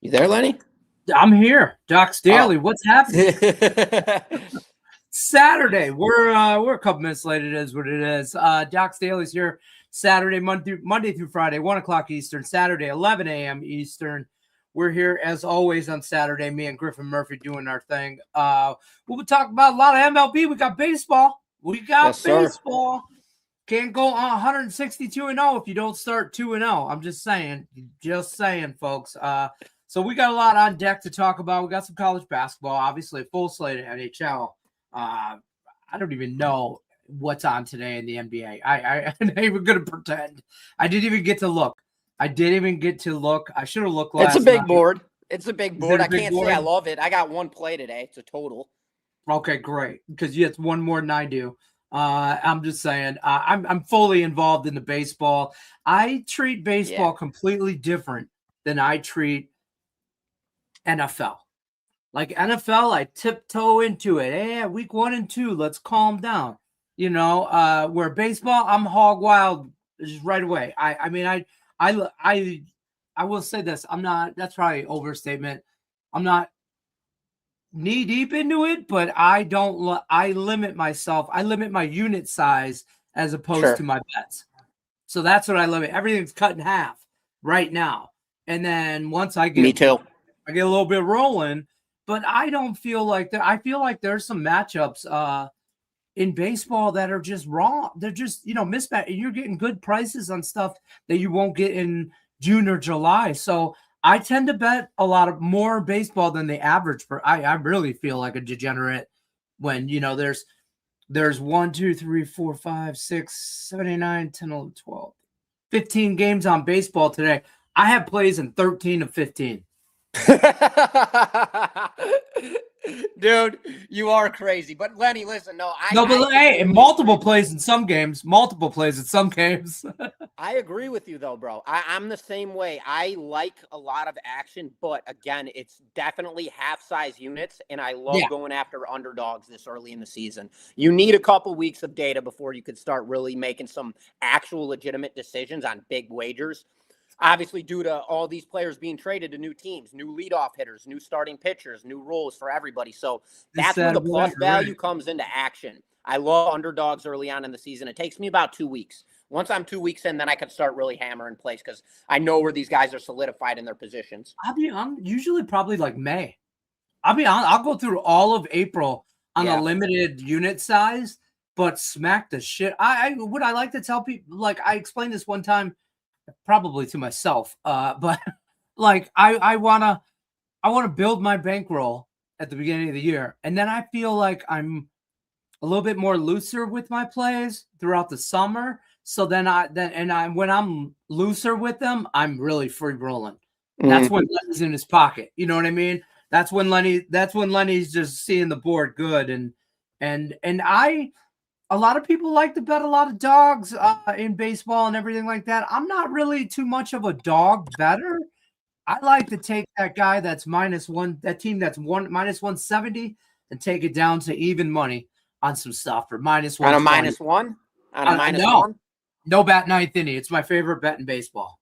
You there, Lenny? I'm here. Doc's Daily. What's happening? Oh. Saturday. We're a couple minutes late. It is what it is. Doc's Daily's here Saturday, Monday through Friday, 1 o'clock Eastern, Saturday, 11 a.m. Eastern. We're here as always on Saturday. Me and Griffin Murphy doing our thing. We'll be talking about a lot of MLB. We got baseball. Yes, Baseball. Can't go on 162-0 if you don't start 2-0. I'm just saying, folks. So we got a lot on deck to talk about. We got some college basketball, obviously a full slate of NHL. I don't even know what's on today in the NBA. I'm not even going to pretend. I didn't even get to look. I should have looked last night. It's a big night. board. It's a big board. I can't board? say I love it. I got one play today. It's a total. Okay, great. Because it's one more than I do. I'm just saying, I'm fully involved in the baseball. I treat baseball completely different than I treat NFL. Like NFL, I tiptoe into it. Hey, week 1 and 2, let's calm down. Where baseball, I'm hog wild just right away. I will say this. That's probably an overstatement. I'm not knee deep into it, but I limit myself. I limit my unit size as opposed to my bets. So that's what I limit. Everything's cut in half right now. And then once I get a little bit rolling, but I don't feel like that. I feel like there's some matchups in baseball that are just wrong. They're just, mismatch. You're getting good prices on stuff that you won't get in June or July. So I tend to bet a lot of more baseball than the average. I really feel like a degenerate when, there's 1, 2, 3, 4, 5, 6, 7, 8, 9, 10, 11, 12, 15 games on baseball today. I have plays in 13 of 15. Dude, you are crazy. But Lenny, listen, multiple plays in some games. I agree with you though, bro. I'm the same way. I like a lot of action, but again, it's definitely half-size units, and I love going after underdogs this early in the season. You need a couple weeks of data before you could start really making some actual legitimate decisions on big wagers. Obviously, due to all these players being traded to new teams, new leadoff hitters, new starting pitchers, new roles for everybody. So that's when the plus value comes into action. I love underdogs early on in the season. It takes me about 2 weeks. Once I'm 2 weeks in, then I can start really hammering plays because I know where these guys are solidified in their positions. I'm usually probably like May. I'll go through all of April on a limited unit size, but smack the shit. I like to tell people, like I explained this one time, probably to myself, but like I wanna build my bankroll at the beginning of the year, and then I feel like I'm a little bit more looser with my plays throughout the summer. So then when I'm looser with them, I'm really free rolling. That's when Lenny's in his pocket. You know what I mean? That's when Lenny's just seeing the board good, and a lot of people like to bet a lot of dogs in baseball and everything like that. I'm not really too much of a dog better. I like to take that guy that's -1, that team that's -170, and take it down to even money on some stuff for -1. On a -1? On a -1? No bat ninth inning. It's my favorite bet in baseball.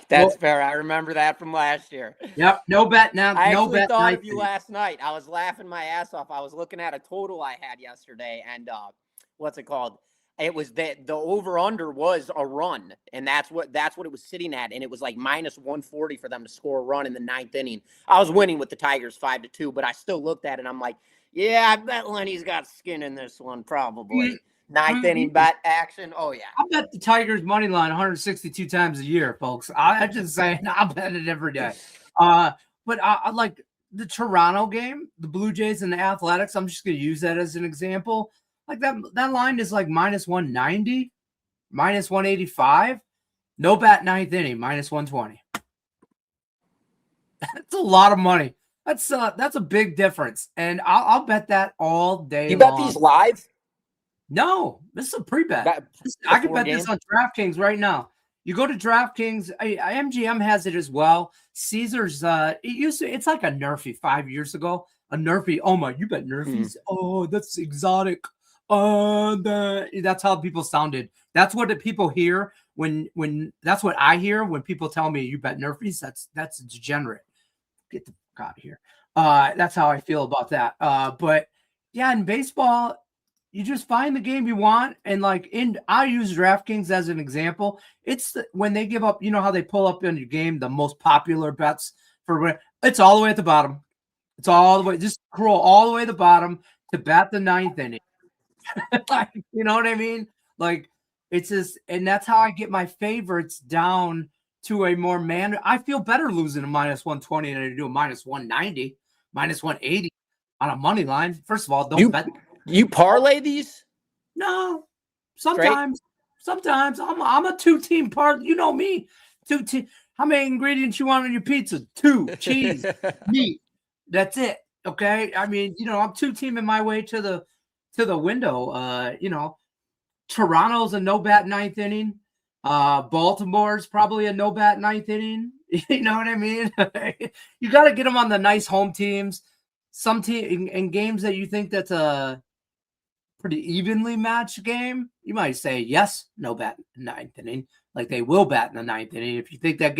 That's fair. I remember that from last year. Yep. No bet now. I actually thought of you last night. I was laughing my ass off. I was looking at a total I had yesterday, and what's it called? It was the over-under was a run, and that's what it was sitting at, and it was like -140 for them to score a run in the 9th inning. I was winning with the Tigers 5-2, but I still looked at it, and I'm like, yeah, I bet Lenny's got skin in this one, probably. 9th inning bet action. Oh, yeah. I bet the Tigers money line 162 times a year, folks. I'm just saying, I'll bet it every day. But I like the Toronto game, the Blue Jays and the Athletics. I'm just going to use that as an example. Like that line is like -190, -185. No bat 9th inning, -120. That's a lot of money. That's a big difference. And I'll bet that all day long. You bet these live? No, this is a pre-bet. I can bet this on DraftKings right now. You go to DraftKings, MGM has it as well. Caesars, it's like a Nerfy 5 years ago. A Nerfy, oh my, you bet Nerfies? Oh, that's exotic. That's how people sounded. That's what the people hear when that's what I hear when people tell me you bet Nerfies. That's degenerate. get the fuck out of here. That's how I feel about that. But yeah, in baseball, you just find the game you want. And like I use DraftKings as an example. It's when they give up, you know how they pull up in your game, the most popular bets it's all the way at the bottom. It's all the way, just scroll all the way to the bottom to bat the ninth inning. Like, you know what I mean? Like, it's just, and that's how I get my favorites down to a more I feel better losing a -120 than I do a -190, -180 on a money line. First of all, don't bet. You parlay these? No, sometimes. Sometimes I'm a 2-team parlay. You know me, 2-team. How many ingredients you want on your pizza? 2, cheese, meat. That's it. Okay. I mean, you know, I'm 2-teaming my way to the window. You know, Toronto's a no-bat ninth inning. Baltimore's probably a no-bat ninth inning. You know what I mean? You got to get them on the nice home teams. Some team in games that you think that's a pretty evenly matched game, you might say yes, no bat ninth inning. Like they will bat in the ninth inning. If you think that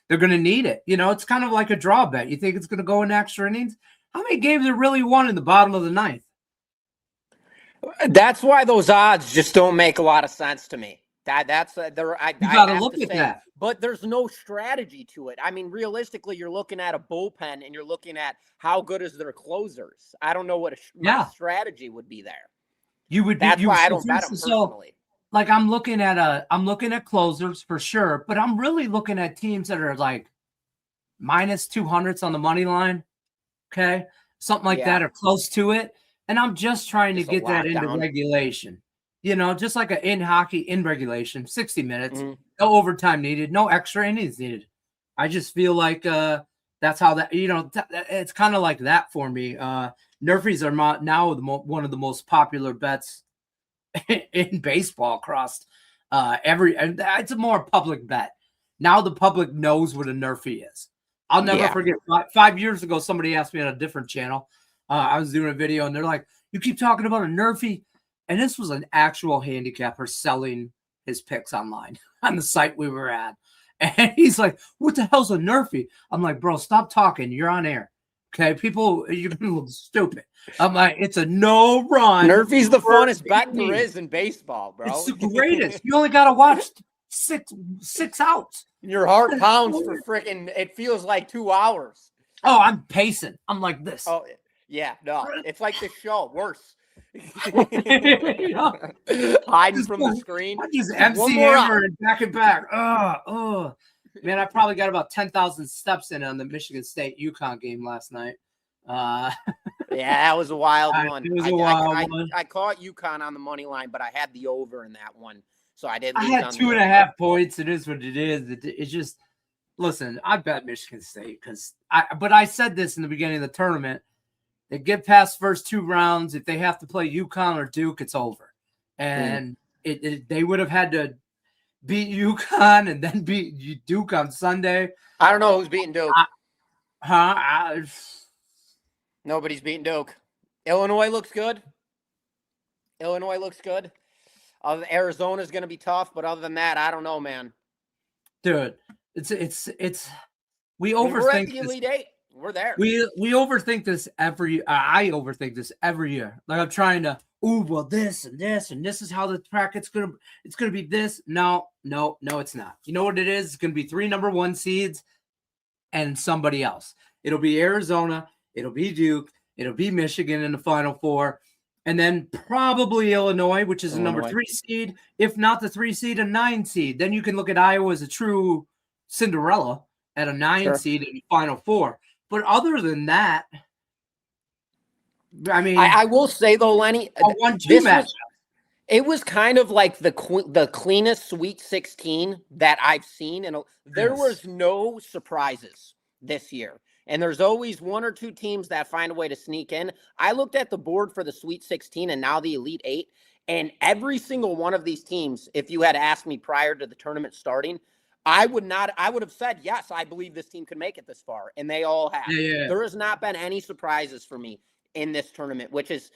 they're going to need it. You know, it's kind of like a draw bet. You think it's going to go in extra innings. How many games are really won in the bottom of the ninth? That's why those odds just don't make a lot of sense to me. You got to look at that. But there's no strategy to it. I mean, realistically, you're looking at a bullpen and you're looking at how good is their closers. I don't know what a strategy would be there. That's why I don't bet them personally. Like I'm looking at closers for sure, but I'm really looking at teams that are like -200s on the money line. Okay. Something like that or close to it. And I'm just trying to get that into regulation. You know, just like in hockey in regulation, 60 minutes, no overtime needed, no extra innings needed. I just feel like that's how that, you know, it's kind of like that for me. Nerfies are now one of the most popular bets in baseball across it's a more public bet. Now the public knows what a Nerfie is. I'll never forget 5 years ago, somebody asked me on a different channel. I was doing a video and they're like, you keep talking about a Nerfie. And this was an actual handicapper selling his picks online on the site we were at. And he's like, what the hell's a Nerfie? I'm like, bro, stop talking. You're on air. Okay, people, you're going to look stupid. I'm like, it's a no run. Nerfie's the funnest bet there is in baseball, bro. It's the greatest. You only got to watch six outs. Your heart pounds for freaking, it feels like 2 hours. Oh, I'm pacing. I'm like this. Oh, yeah, no, it's like the show, worse. You know? Hiding from the screen. I just MC Hammer and back. Man, I probably got about 10,000 steps in on the Michigan State UConn game last night. Yeah, that was a wild one. It was a wild one. I caught UConn on the money line, but I had the over in that one, so I didn't. I had 2.5 points. It is what it is. It's just, listen, I bet Michigan State but I said this in the beginning of the tournament. They get past first 2 rounds. If they have to play UConn or Duke, it's over. And they would have had to beat UConn and then beat Duke on Sunday. I don't know who's beating Duke. Nobody's beating Duke. Illinois looks good. Arizona's going to be tough, but other than that, I don't know, man. Dude, it's we overthink the Elite Eight. We're there. We overthink this every. I overthink this every year. Like I'm trying to. Well, this and this and this is how the bracket's gonna. It's gonna be this. No, it's not. You know what it is? It's gonna be 3 number 1 seeds, and somebody else. It'll be Arizona. It'll be Duke. It'll be Michigan in the Final Four, and then probably Illinois, which is a number 3 seed. If not the 3 seed, a 9 seed. Then you can look at Iowa as a true Cinderella at a 9 seed in the Final Four. But other than that, I mean, I will say though, Lenny, it was kind of like the cleanest Sweet 16 that I've seen, and there was no surprises this year. And there's always 1 or 2 teams that find a way to sneak in. I looked at the board for the Sweet 16 and now the Elite 8, and every single one of these teams, if you had asked me prior to the tournament starting, I would have said, yes, I believe this team could make it this far. And they all have. Yeah. There has not been any surprises for me in this tournament, which is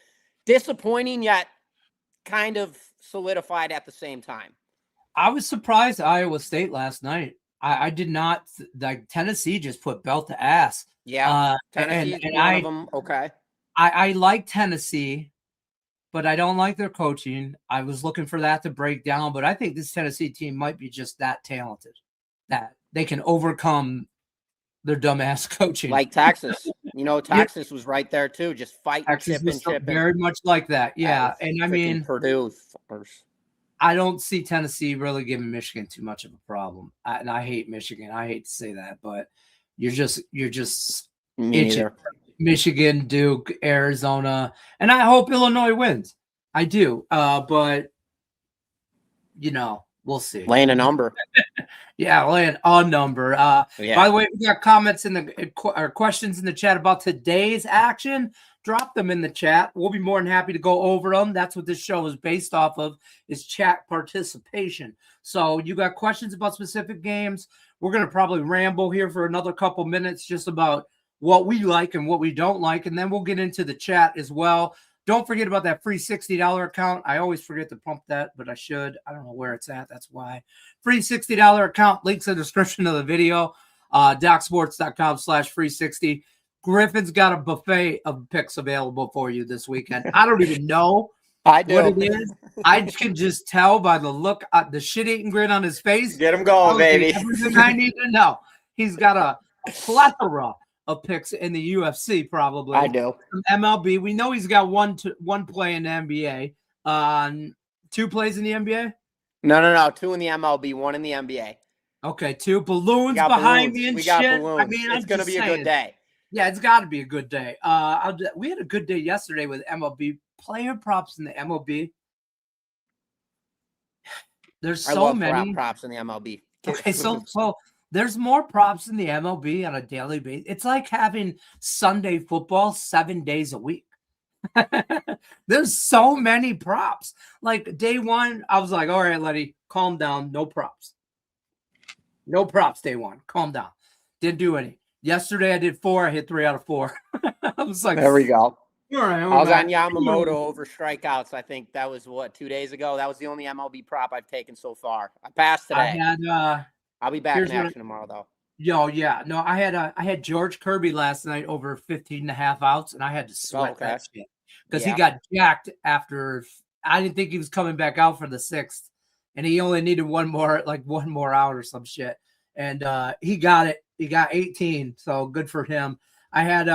disappointing yet kind of solidified at the same time. I was surprised Iowa State last night. I did not like Tennessee just put belt to ass. Yeah, Tennessee's and one of them. Okay. I like Tennessee, but I don't like their coaching. I was looking for that to break down, but I think this Tennessee team might be just that talented that they can overcome their dumbass coaching. Like Texas. Texas was right there too, just fighting, Texas was chipping. very much like that. Yeah. And I mean, Purdue. I don't see Tennessee really giving Michigan too much of a problem. And I hate Michigan. I hate to say that, but you're just itching. Michigan, Duke, Arizona, and I hope Illinois wins. I do. But we'll see. Laying a number. Yeah, laying a number. By the way, we got comments or questions in the chat about today's action. Drop them in the chat. We'll be more than happy to go over them. That's what this show is based off of, is chat participation. So you got questions about specific games. We're going to probably ramble here for another couple minutes just about what we like and what we don't like, and then we'll get into the chat as well. Don't forget about that free $60 account. I always forget to pump that, but I should. I don't know where it's at. That's why. Free $60 account. Links in the description of the video. DocSports.com/free60. Griffin's got a buffet of picks available for you this weekend. I don't even know what it is. I can just tell by the look, the shit-eating grin on his face. Get him going, baby. Everything I need to know. He's got a plethora of picks in the UFC, probably. I do. From MLB. We know he's got one play in the NBA. 2 plays in the NBA? No. 2 in the MLB, 1 in the NBA. Okay, 2 balloons behind me and we shit. Got balloons. I mean, it's going to be a good day. Yeah, it's got to be a good day. We had a good day yesterday with MLB player props in the MLB. There's so many props in the MLB. Okay, so there's more props in the MLB on a daily basis. It's like having Sunday football 7 days a week. There's so many props. Like day 1, I was like, all right, Letty, calm down. No props. No props day 1. Calm down. Didn't do any. Yesterday I did 4. I hit 3 out of 4. I was like, there we go. All right, I was on Yamamoto over strikeouts. I think that was 2 days ago. That was the only MLB prop I've taken so far. I passed today. I'll be back in action tomorrow though. Yeah. No, I had George Kirby last night over 15.5 outs, and I had to sweat that shit because he got jacked after. I didn't think he was coming back out for the 6th, and he only needed one more out or some shit, and he got it. He got 18, so good for him. I had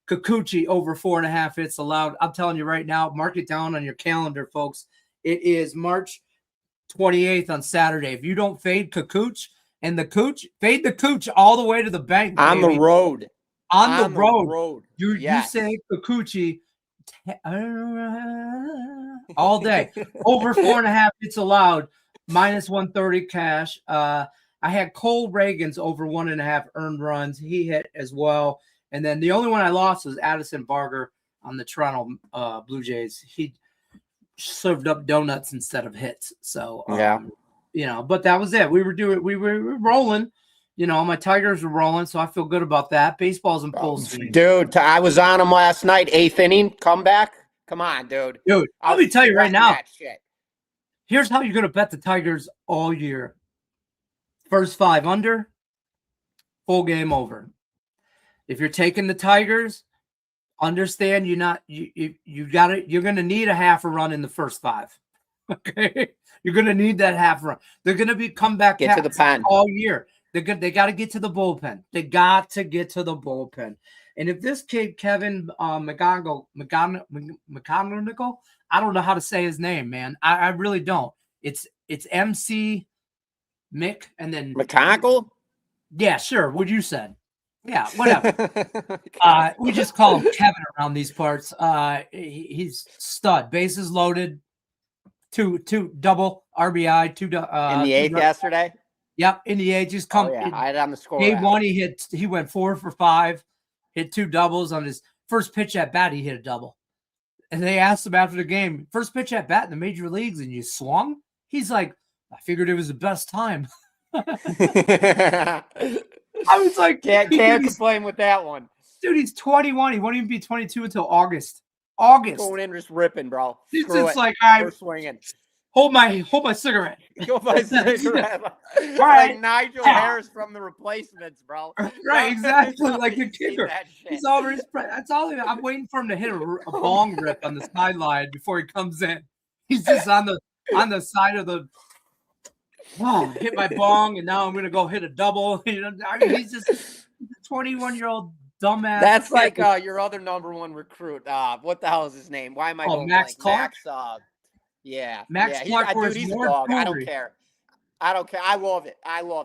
Kikuchi over 4.5 hits allowed. I'm telling you right now, mark it down on your calendar, folks. It is March 28th on Saturday. If you don't fade Kikuchi and the Cooch, fade the Cooch all the way to the bank. On the road. On the road. You say Kikuchi all day. Over 4.5 hits allowed, minus 130 cash. I had Cole Reagan's over 1.5 earned runs. He hit as well. And then the only one I lost was Addison Barger on the Toronto Blue Jays. He served up donuts instead of hits. So, but that was it. We were rolling. My Tigers were rolling, so I feel good about that. Baseball's in full swing. Dude, I was on them last night. 8th inning comeback. Come on, dude. Dude, let me tell you right now. Here's how you're going to bet the Tigers all year. First 5 under, full game over. If you're taking the Tigers, understand you're going to need a half a run in the first 5. Okay, you're going to need that half run. They're going to be comeback to the pen all year. They got to get to the bullpen. They got to get to the bullpen. And if this kid Kevin McGonigal, I don't know how to say his name, man. I really don't. It's MC Mick and then McConaughey. Yeah, sure. What you said. Yeah, whatever. We just call him Kevin around these parts. He's stud. Bases loaded. Two double RBI. In the 8th yesterday. Yep, in the 8th. Just come. I had on the score. Game 1, he went 4 for 5, hit 2 doubles on his first pitch at bat. He hit a double, and they asked him after the game, first pitch at bat in the major leagues, and you swung. He's like, I figured it was the best time. I was like, can't complain with that one. Dude, he's 21. He won't even be 22 until August. Going in just ripping, bro. It's like, all right, swinging. hold my cigarette. Go buy cigarette. All right. Like Nigel Harris from The Replacements, bro. Right, exactly. No, Like a you've seen kicker. that shit. He's already. That's all. I'm waiting for him to hit a bong rip on the sideline before he comes in. He's just on the side of the. Oh, hit my bong, and now I'm gonna go hit a double. You know, I mean, he's just a 21-year-old dumbass. That's like your other number one recruit. What the hell is his name? Why am I going Max blank? Clark? Yeah. Max Clark wears he's more a dog. jewelry. I don't care. I love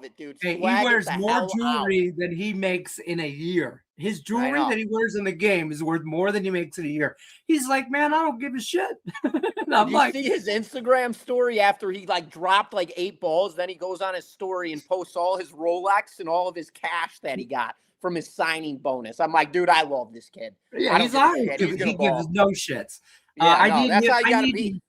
it, dude. Hey, he wears more jewelry than he makes in a year. His jewelry that he wears in the game is worth more than he makes in a year. He's like, man, I don't give a shit. Did you see his Instagram story after he like dropped like 8 balls? Then he goes on his story and posts all his Rolex and all of his cash that he got from his signing bonus. I'm like, dude, I love this kid. Yeah, he's like, he gives no shits. Yeah, that's how you gotta be.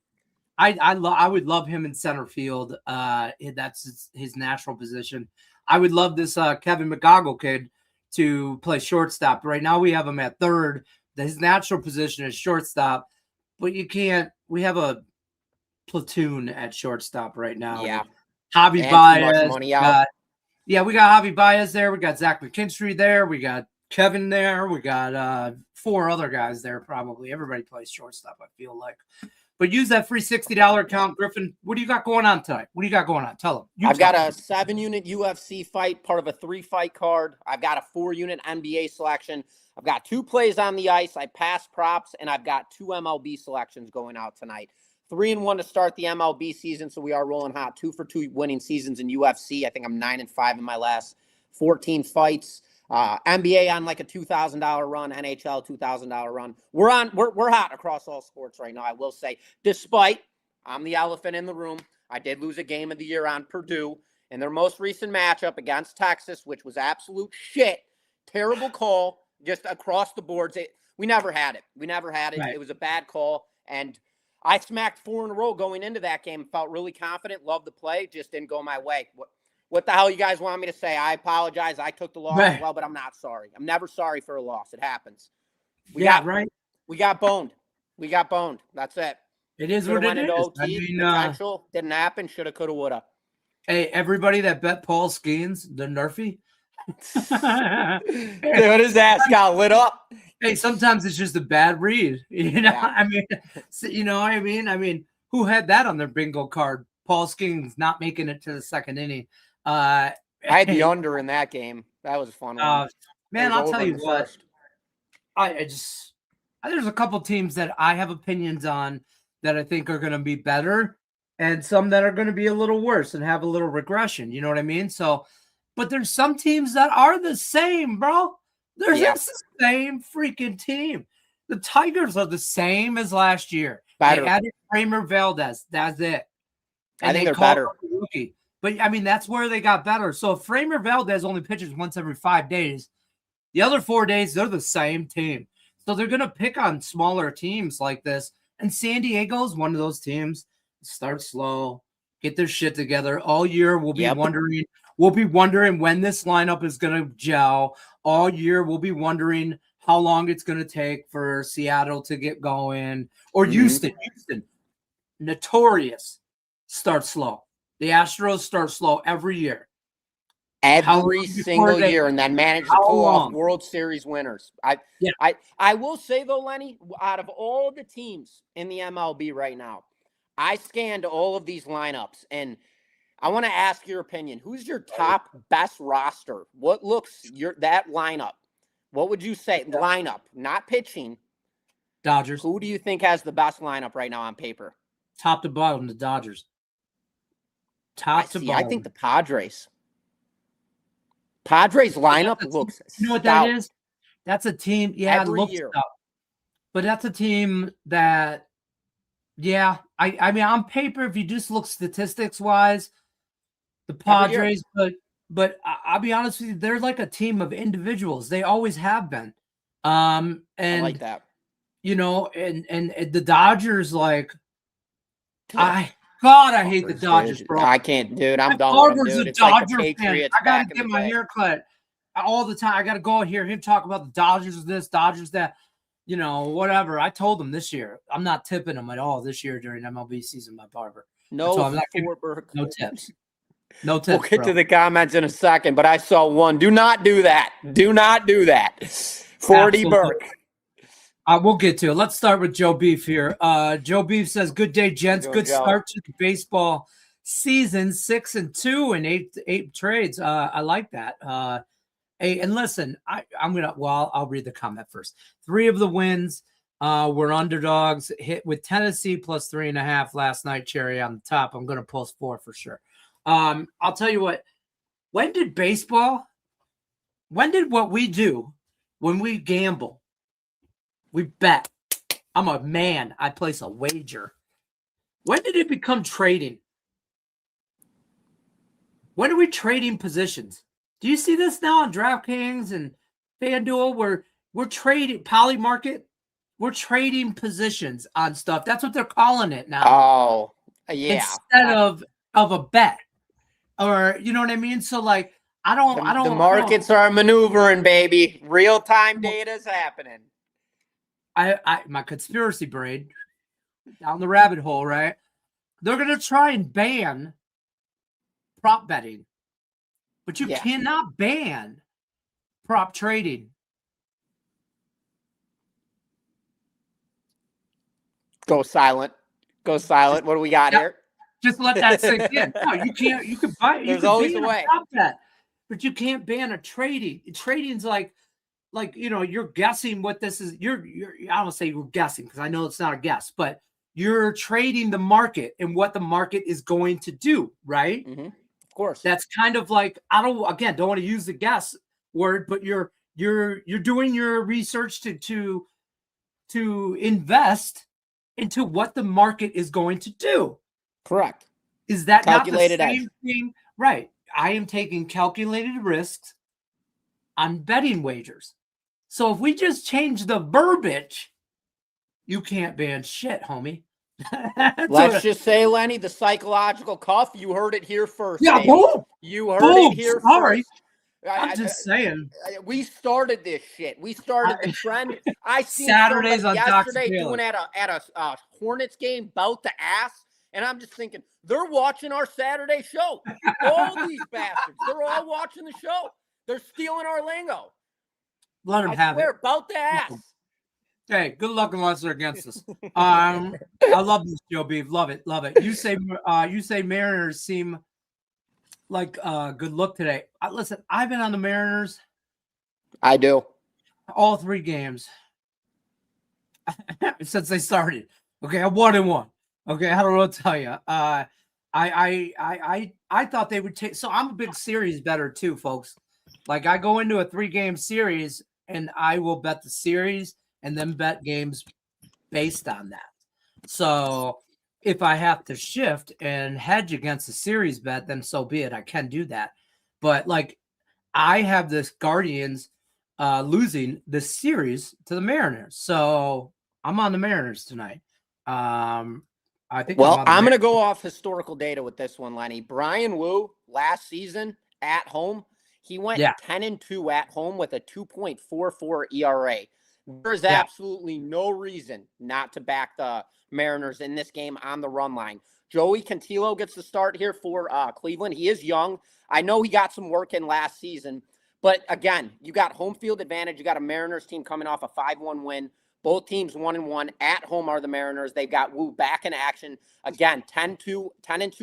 I would love him in center field. That's his natural position. I would love this Kevin McGoggle kid to play shortstop. Right now we have him at third. His natural position is shortstop, but you can't. We have a platoon at shortstop right now. Yeah, Javi Baez. We got Javi Baez there. We got Zach McKinstry there. We got Kevin there. We got 4 other guys there. Probably everybody plays shortstop, I feel like. But use that free $60 account, Griffin. What do you got going on tonight? What do you got going on? Tell them. I've got a 7-unit UFC fight, part of a 3-fight card. I've got a 4-unit NBA selection. I've got 2 plays on the ice. I pass props, and I've got 2 MLB selections going out tonight. 3-1 to start the MLB season, so we are rolling hot. 2 for 2 winning seasons in UFC. I think I'm 9-5 in my last 14 fights. NBA on like a $2,000 run, NHL $2,000 run. We're hot across all sports right now, I will say. Despite I'm the elephant in the room, I did lose a game of the year on Purdue in their most recent matchup against Texas, which was absolute shit. Terrible call, just across the boards. We never had it. Right. It was a bad call, and I smacked 4 in a row going into that game. Felt really confident, loved the play, just didn't go my way. What the hell you guys want me to say? I apologize. I took the loss as well, but I'm not sorry. I'm never sorry for a loss. It happens. We got boned. That's it. It is what it is. OT, potential didn't happen. Shoulda, coulda, woulda. Hey, everybody that bet Paul Skeens, the Nerfy. Dude, his ass got lit up. Hey, sometimes it's just a bad read. You know, yeah. I mean, you know what I mean? I mean, who had that on their bingo card? Paul Skeens not making it to the second inning. I had the under in that game. That was a fun one. Man, I'll tell you what. There's a couple teams that I have opinions on that I think are going to be better, and some that are going to be a little worse and have a little regression. You know what I mean? So, but there's some teams that are the same, bro. They're just the same freaking team. The Tigers are the same as last year. Better. They added Framer Valdez. That's it. And I think they're better. Rookie. But, I mean, that's where they got better. So, if Framer Valdez only pitches once every 5 days, the other 4 days, they're the same team. So, they're going to pick on smaller teams like this. And San Diego is one of those teams. Start slow, get their shit together. All year, we'll be wondering when this lineup is going to gel. All year, we'll be wondering how long it's going to take for Seattle to get going. Or Houston, notorious, start slow. The Astros start slow every year. Every single year, and then manage to pull off World Series winners. I will say, though, Lenny, out of all the teams in the MLB right now, I scanned all of these lineups, and I want to ask your opinion. Who's your top best roster? What looks that lineup? What would you say? Lineup, not pitching. Dodgers. Who do you think has the best lineup right now on paper? Top to bottom, the Dodgers. Top to bottom. I think the Padres. Padres lineup looks stout. You know what that is? That's a team. Yeah, every year. Stout. But that's a team that, I mean, on paper, if you just look statistics wise, the Padres, but I'll be honest with you, they're like a team of individuals. They always have been. And I like that. You know, and the Dodgers, like, I hate the Dodgers, bro. I can't, dude. I'm done with them, dude. It's like the Patriots. I gotta get my hair cut all the time. I gotta go and hear him talk about the Dodgers this, Dodgers that. whatever. I told them this year, I'm not tipping them at all this year during MLB season, my barber. No, so I'm not giving, no tips. No tips. We'll get to the comments in a second, but I saw one. Do not do that. Do not do that. 40 Burke. We'll get to it. Let's start with Joe Beef here. Joe Beef says, "Good day, gents. Good start to the baseball season. 6-2 and 8 trades. I like that. Hey, and listen, I'll read the comment first. 3 of the wins were underdogs. Hit with Tennessee plus 3.5 last night. Cherry on the top. I'm gonna post 4 for sure. I'll tell you what. When did what we do when we gamble? We bet. I'm a man. I place a wager. When did it become trading? When are we trading positions? Do you see this now on DraftKings and FanDuel? We're trading Poly Market. We're trading positions on stuff. That's what they're calling it now. Oh, yeah. Instead of a bet, or you know what I mean. So like, I don't. The markets are maneuvering, baby. Real time data is happening. My conspiracy brain down the rabbit hole, right? They're gonna try and ban prop betting, but you cannot ban prop trading. Go silent. Go silent. What do we got here? Just let that sink in. No, you can't. You can buy. There's always a way. Prop bet, but you can't ban a trading. Trading's like you're guessing what this is. I don't say you're guessing because I know it's not a guess, but you're trading the market and what the market is going to do, right? Mm-hmm. Of course. That's kind of like, don't want to use the guess word, but you're doing your research to invest into what the market is going to do. Correct. Is that calculated not the same thing? Right. I am taking calculated risks on betting wagers. So if we just change the verbiage, you can't ban shit, homie. Let's just say, Lenny, the psychological cuff. You heard it here first. Yeah, boom. You heard it here first. I'm just saying. We started this shit. We started the trend. I seen Saturdays on yesterday doing at a Hornets game bout the ass, and I'm just thinking they're watching our Saturday show. All these bastards, they're all watching the show. They're stealing our lingo. Let them have it. About the ass. Hey, good luck unless they're against us. I love this, Joe Beef. Love it, love it. You say Mariners seem like good look today. Listen, I've been on the Mariners. I do. All 3 games since they started. Okay, I'm 1-1. Okay, I don't know what to tell you. I thought they would take. So I'm a big series bettor too, folks. Like I go into a 3-game series and I will bet the series and then bet games based on that. So if I have to shift and hedge against a series bet, then so be it. I can do that. But like I have this Guardians losing this series to the Mariners. So I'm on the Mariners tonight. I think. Well, I'm going to go off historical data with this one, Lenny. Brian Wu last season at home, he went 10-2 at home with a 2.44 ERA. There's absolutely no reason not to back the Mariners in this game on the run line. Joey Cantillo gets the start here for Cleveland. He is young. I know he got some work in last season, but again, you got home field advantage. You got a Mariners team coming off a 5-1 win. Both teams 1-1 at home are the Mariners. They've got Wu back in action again. 10-2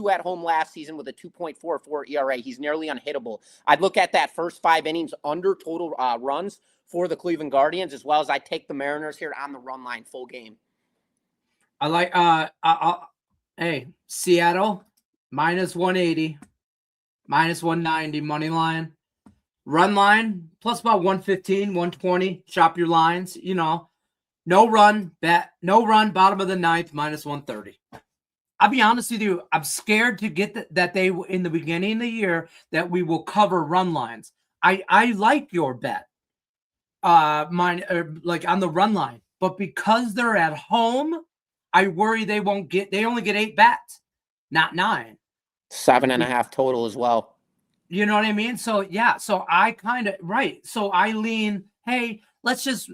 at home last season with a 2.44 ERA. He's nearly unhittable. I'd look at that first 5 innings under total runs for the Cleveland Guardians, as well as I take the Mariners here on the run line full game. I like Seattle minus 180, minus 190 money line, run line plus about 115, 120. Shop your lines, No run, bottom of the 9th, minus 130. I'll be honest with you. I'm scared to get that they, in the beginning of the year, that we will cover run lines. I like your bet, like on the run line. But because they're at home, I worry they only get 8 bats, not 9. 7.5 total as well. You know what I mean? So, yeah. So I kind of, right. So I lean, hey, let's just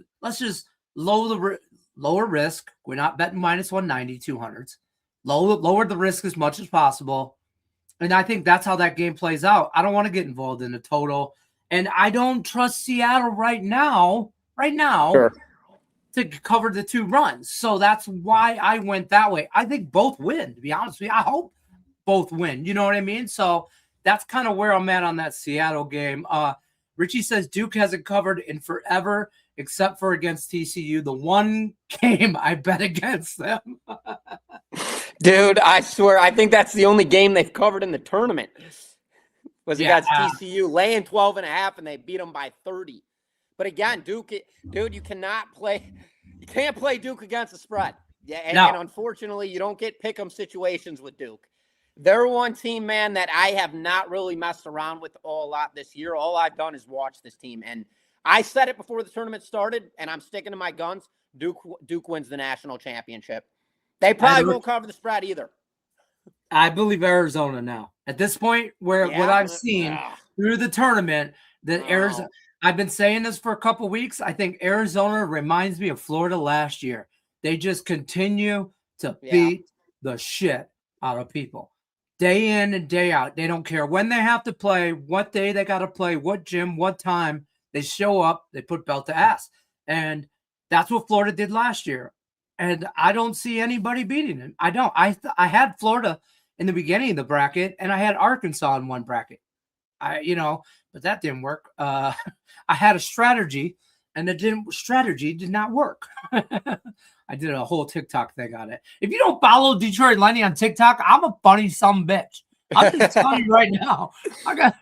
lower risk. We're not betting minus 190, 200s. Lower the risk as much as possible. And I think that's how that game plays out. I don't want to get involved in the total. And I don't trust Seattle right now, Sure. to cover the 2 runs. So that's why I went that way. I think both win, to be honest with you. I hope both win. You know what I mean? So that's kind of where I'm at on that Seattle game. Richie says Duke hasn't covered in forever, except for against TCU. The one game I bet against them. Dude, I swear, I think that's the only game they've covered in the tournament. Was against TCU, laying 12.5, and they beat them by 30. But again, Duke, dude, you can't play Duke against the spread. Yeah, and unfortunately, you don't get pick 'em situations with Duke. They're one team, man, that I have not really messed around with a lot this year. All I've done is watch this team. And I said it before the tournament started, and I'm sticking to my guns. Duke wins the national championship. They probably won't cover the spread either. I believe Arizona now. At this point, what I've seen through the tournament, that Arizona – I've been saying this for a couple weeks. I think Arizona reminds me of Florida last year. They just continue to beat the shit out of people. Day in and day out. They don't care when they have to play, what day they got to play, what gym, what time. They show up, they put belt to ass. And that's what Florida did last year. And I don't see anybody beating them. I don't. I had Florida in the beginning of the bracket, and I had Arkansas in one bracket. But that didn't work. I had a strategy, and strategy did not work. I did a whole TikTok thing on it. If you don't follow Detroit Lenny on TikTok, I'm a funny bitch. I'm just telling you right now. I got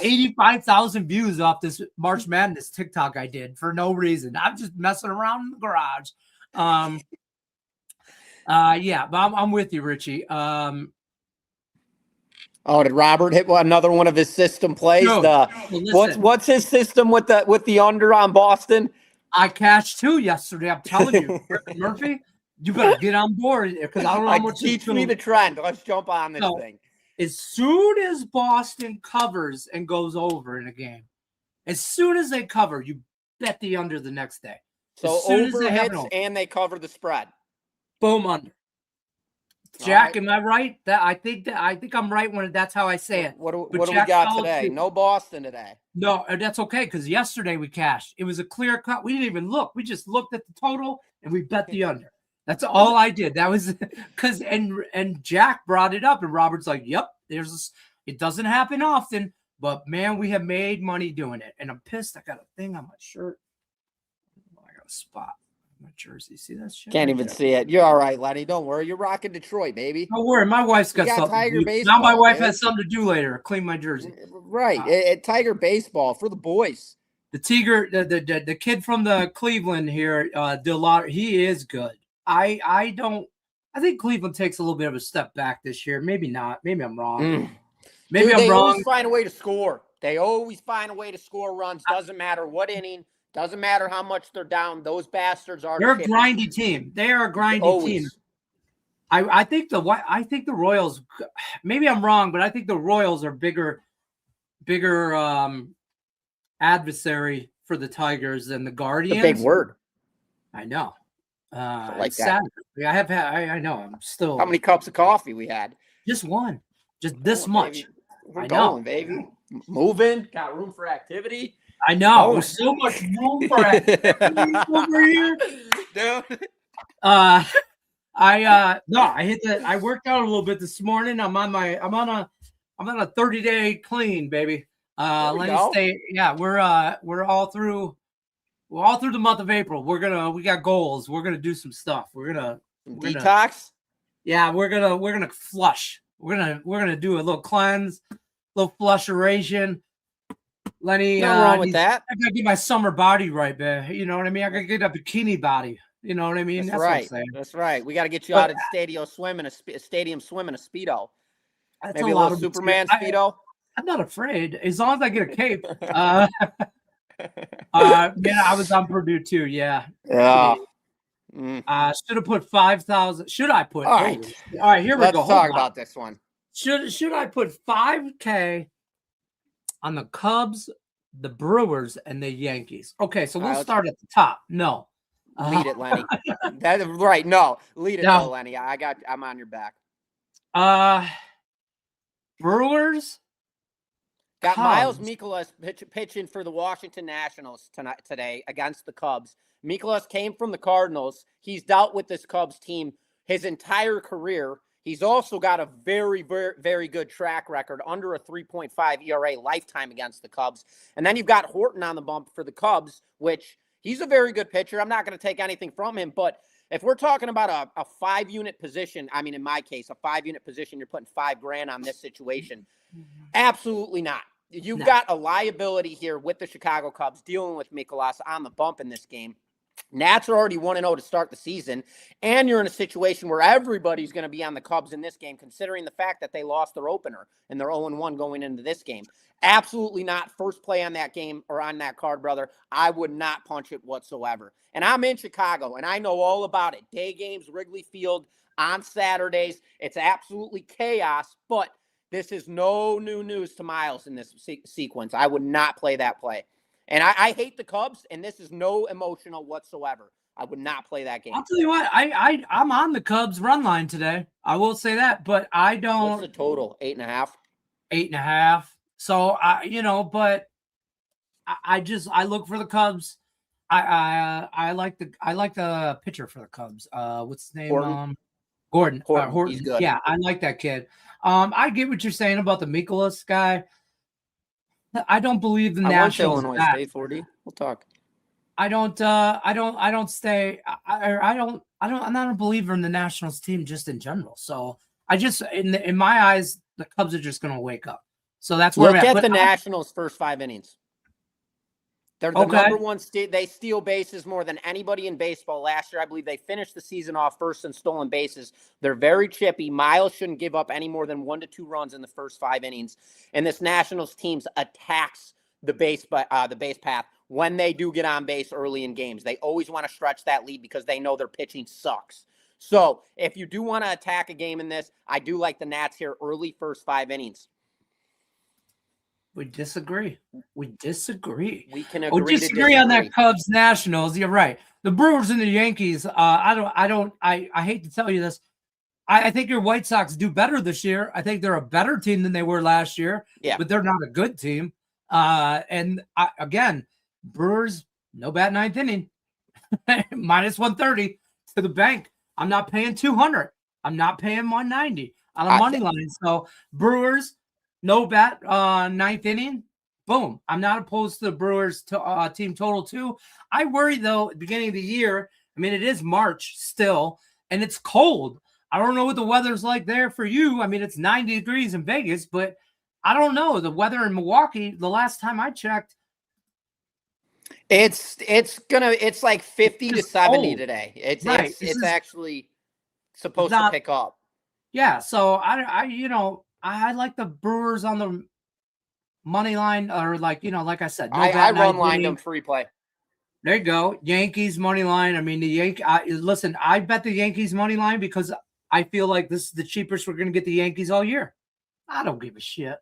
85,000 views off this March Madness TikTok I did for no reason. I'm just messing around in the garage. But I'm with you, Richie. Did Robert hit another one of his system plays? No, what's his system with the under on Boston? I cashed 2 yesterday. I'm telling you, Murphy, you better get on board because I don't know how much. Teach me the trend. Let's jump on this thing. As soon as Boston covers and goes over in a game, as soon as they cover, you bet the under the next day. So over hits and they cover the spread. Boom, under. Jack, am I right? I think I'm right when that's how I say it. What do we got today? No Boston today. No, that's okay because yesterday we cashed. It was a clear cut. We didn't even look. We just looked at the total and we bet the under. That's all I did. That was because and Jack brought it up and Robert's like, "Yep, it doesn't happen often, but man, we have made money doing it." And I'm pissed. I got a thing on my shirt. I got a spot. My jersey. See that shit? Can't even see it. You're all right, Lenny. Don't worry. You're rocking Detroit, baby. Don't worry. My wife's got something Tiger to do. Baseball, now my wife has something to do later. Clean my jersey. Right. At Tiger Baseball for the boys. The Tiger, the kid from the Cleveland here, he is good. I think Cleveland takes a little bit of a step back this year. Maybe not. Maybe I'm wrong. Maybe I'm wrong. They always find a way to score. They always find a way to score runs. Doesn't matter what inning. Doesn't matter how much they're down. Those bastards are. They're a grindy team. They are a grindy team. I think the Royals. Maybe I'm wrong, but I think the Royals are bigger adversary for the Tigers than the Guardians. A big word. I know. I like that. Sad. I know. I'm still. How many cups of coffee we had? Just one. Just this much. Baby. We're going, baby. Moving. Got room for activity. I know. There's so much room for activity over here. Dude. I worked out a little bit this morning. I'm on a 30-day clean, baby. Let me stay. Yeah, we're all through the month of April. We got goals. We're gonna do some stuff. We're gonna detox. We're gonna flush. We're gonna do a little cleanse, little flusheration. Lenny, nothing wrong with that. I gotta get my summer body right, man. You know what I mean? I gotta get a bikini body. You know what I mean? That's right. What I'm saying. That's right. We got to get you out of the stadium swimming a Speedo. That's maybe a little Superman Speedo. I'm not afraid as long as I get a cape. Man, I was on Purdue too. Yeah. Yeah. Should have put 5,000. Should I put? All right. All right. Here we go. Let's talk about this one. Should I put 5K on the Cubs, the Brewers, and the Yankees? Okay, so we'll start at the top. No. Lead it, Lenny. That's right. No, lead it though, Lenny. I'm on your back. Brewers. Got Miles Mikolas pitching for the Washington Nationals today against the Cubs. Mikolas came from the Cardinals. He's dealt with this Cubs team his entire career. He's also got a very, very, very good track record, under a 3.5 ERA lifetime against the Cubs. And then you've got Horton on the bump for the Cubs, which he's a very good pitcher. I'm not going to take anything from him, but if we're talking about a 5-unit position, I mean, in my case, a 5-unit position, you're putting $5,000 on this situation. Absolutely not. You've got a liability here with the Chicago Cubs dealing with Mikolas on the bump in this game. Nats are already 1-0 to start the season, and you're in a situation where everybody's going to be on the Cubs in this game, considering the fact that they lost their opener and they're 0-1 going into this game. Absolutely not. First play on that game or on that card, brother, I would not punch it whatsoever. And I'm in Chicago, and I know all about it. Day games, Wrigley Field on Saturdays. It's absolutely chaos, but this is no new news to Miles in this sequence. I would not play that play. And I hate the Cubs, and this is no emotional whatsoever. I would not play that game. I'll tell you what, I'm on the Cubs run line today. I will say that, but I don't. What's the total? 8.5? 8.5. So but I look for the Cubs. I like the pitcher for the Cubs. What's his name? Gordon. Horton. He's good. Yeah, I like that kid. I get what you're saying about the Mikolas guy. I don't believe the Nationals. Illinois State 40. We'll talk. I'm not a believer in the Nationals team just in general. So I just, in my eyes, the Cubs are just going to wake up. So that's where look at the Nationals' first 5 innings. They're the number one. They steal bases more than anybody in baseball. Last year, I believe they finished the season off first in stolen bases. They're very chippy. Miles shouldn't give up any more than 1 to 2 runs in the first 5 innings. And this Nationals team attacks the base path when they do get on base early in games. They always want to stretch that lead because they know their pitching sucks. So if you do want to attack a game in this, I do like the Nats here early first 5 innings. We disagree. We can agree. We disagree on that Cubs Nationals. You're right. The Brewers and the Yankees. I hate to tell you this. I think your White Sox do better this year. I think they're a better team than they were last year. Yeah. But they're not a good team. Again, Brewers, no bat 9th inning, minus 130 to the bank. I'm not paying 200. I'm not paying 190 on a money line. So Brewers. No bat, 9th inning. Boom. I'm not opposed to the Brewers to team total 2. I worry, though, at the beginning of the year. I mean, it is March still, and it's cold. I don't know what the weather's like there for you. I mean, it's 90 degrees in Vegas, but I don't know. The weather in Milwaukee, the last time I checked. It's like 50 to 70 cold today. It's actually supposed to pick up. Yeah, so I like the Brewers on the money line, or like I said, I run line them free play. There you go. Yankees money line. I mean, listen, I bet the Yankees money line because I feel like this is the cheapest we're going to get the Yankees all year. I don't give a shit.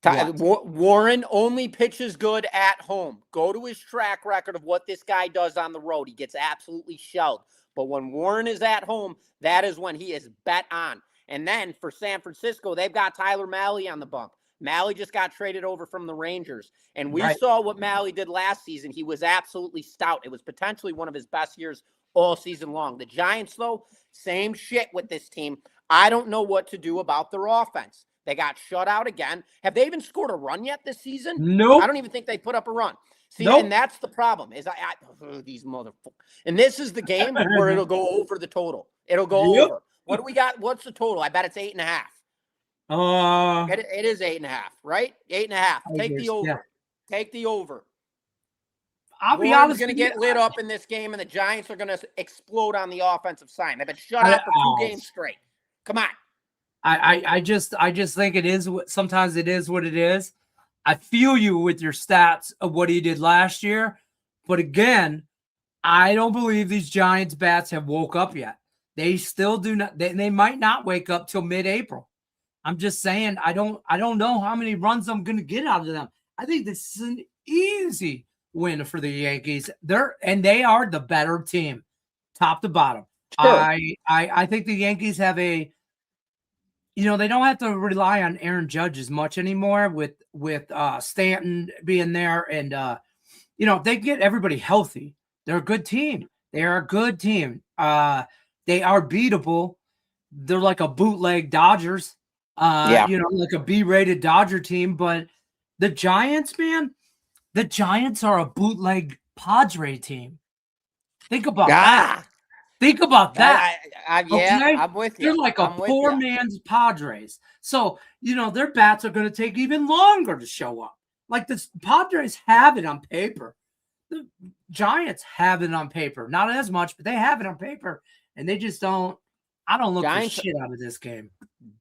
Warren only pitches good at home. Go to his track record of what this guy does on the road. He gets absolutely shelled. But when Warren is at home, that is when he is bet on. And then for San Francisco, they've got Tyler Mahle on the bump. Mahle just got traded over from the Rangers. And we saw what Mahle did last season. He was absolutely stout. It was potentially one of his best years all season long. The Giants, though, same shit with this team. I don't know what to do about their offense. They got shut out again. Have they even scored a run yet this season? Nope. I don't even think they put up a run. See, and that's the problem. Is these motherfuckers. And this is the game where it'll go over the total. It'll go over. What do we got? What's the total? I bet it's 8.5. It is 8.5, right? 8.5. Take the over. Yeah. Take the over. I'll be honest. Going to get lit up in this game, and the Giants are going to explode on the offensive side. They've been shut out for 2 games straight. Come on. I just think it is. Sometimes it is what it is. I feel you with your stats of what he did last year, but again, I don't believe these Giants bats have woke up yet. They still do not. They might not wake up till mid-April. I'm just saying. I don't know how many runs I'm going to get out of them. I think this is an easy win for the Yankees. They are the better team, top to bottom. Sure. I think the Yankees have they don't have to rely on Aaron Judge as much anymore with Stanton being there, and if they get everybody healthy, they're a good team. They are a good team. They are beatable. They're like a bootleg Dodgers, like a B-rated Dodger team. But the Giants, man, the Giants are a bootleg Padre team. Think about that. Think about that. Okay? I'm with you. They're like a poor man's Padres. So, their bats are going to take even longer to show up. Like the Padres have it on paper. The Giants have it on paper. Not as much, but they have it on paper. And they just don't. I don't look for shit out of this game.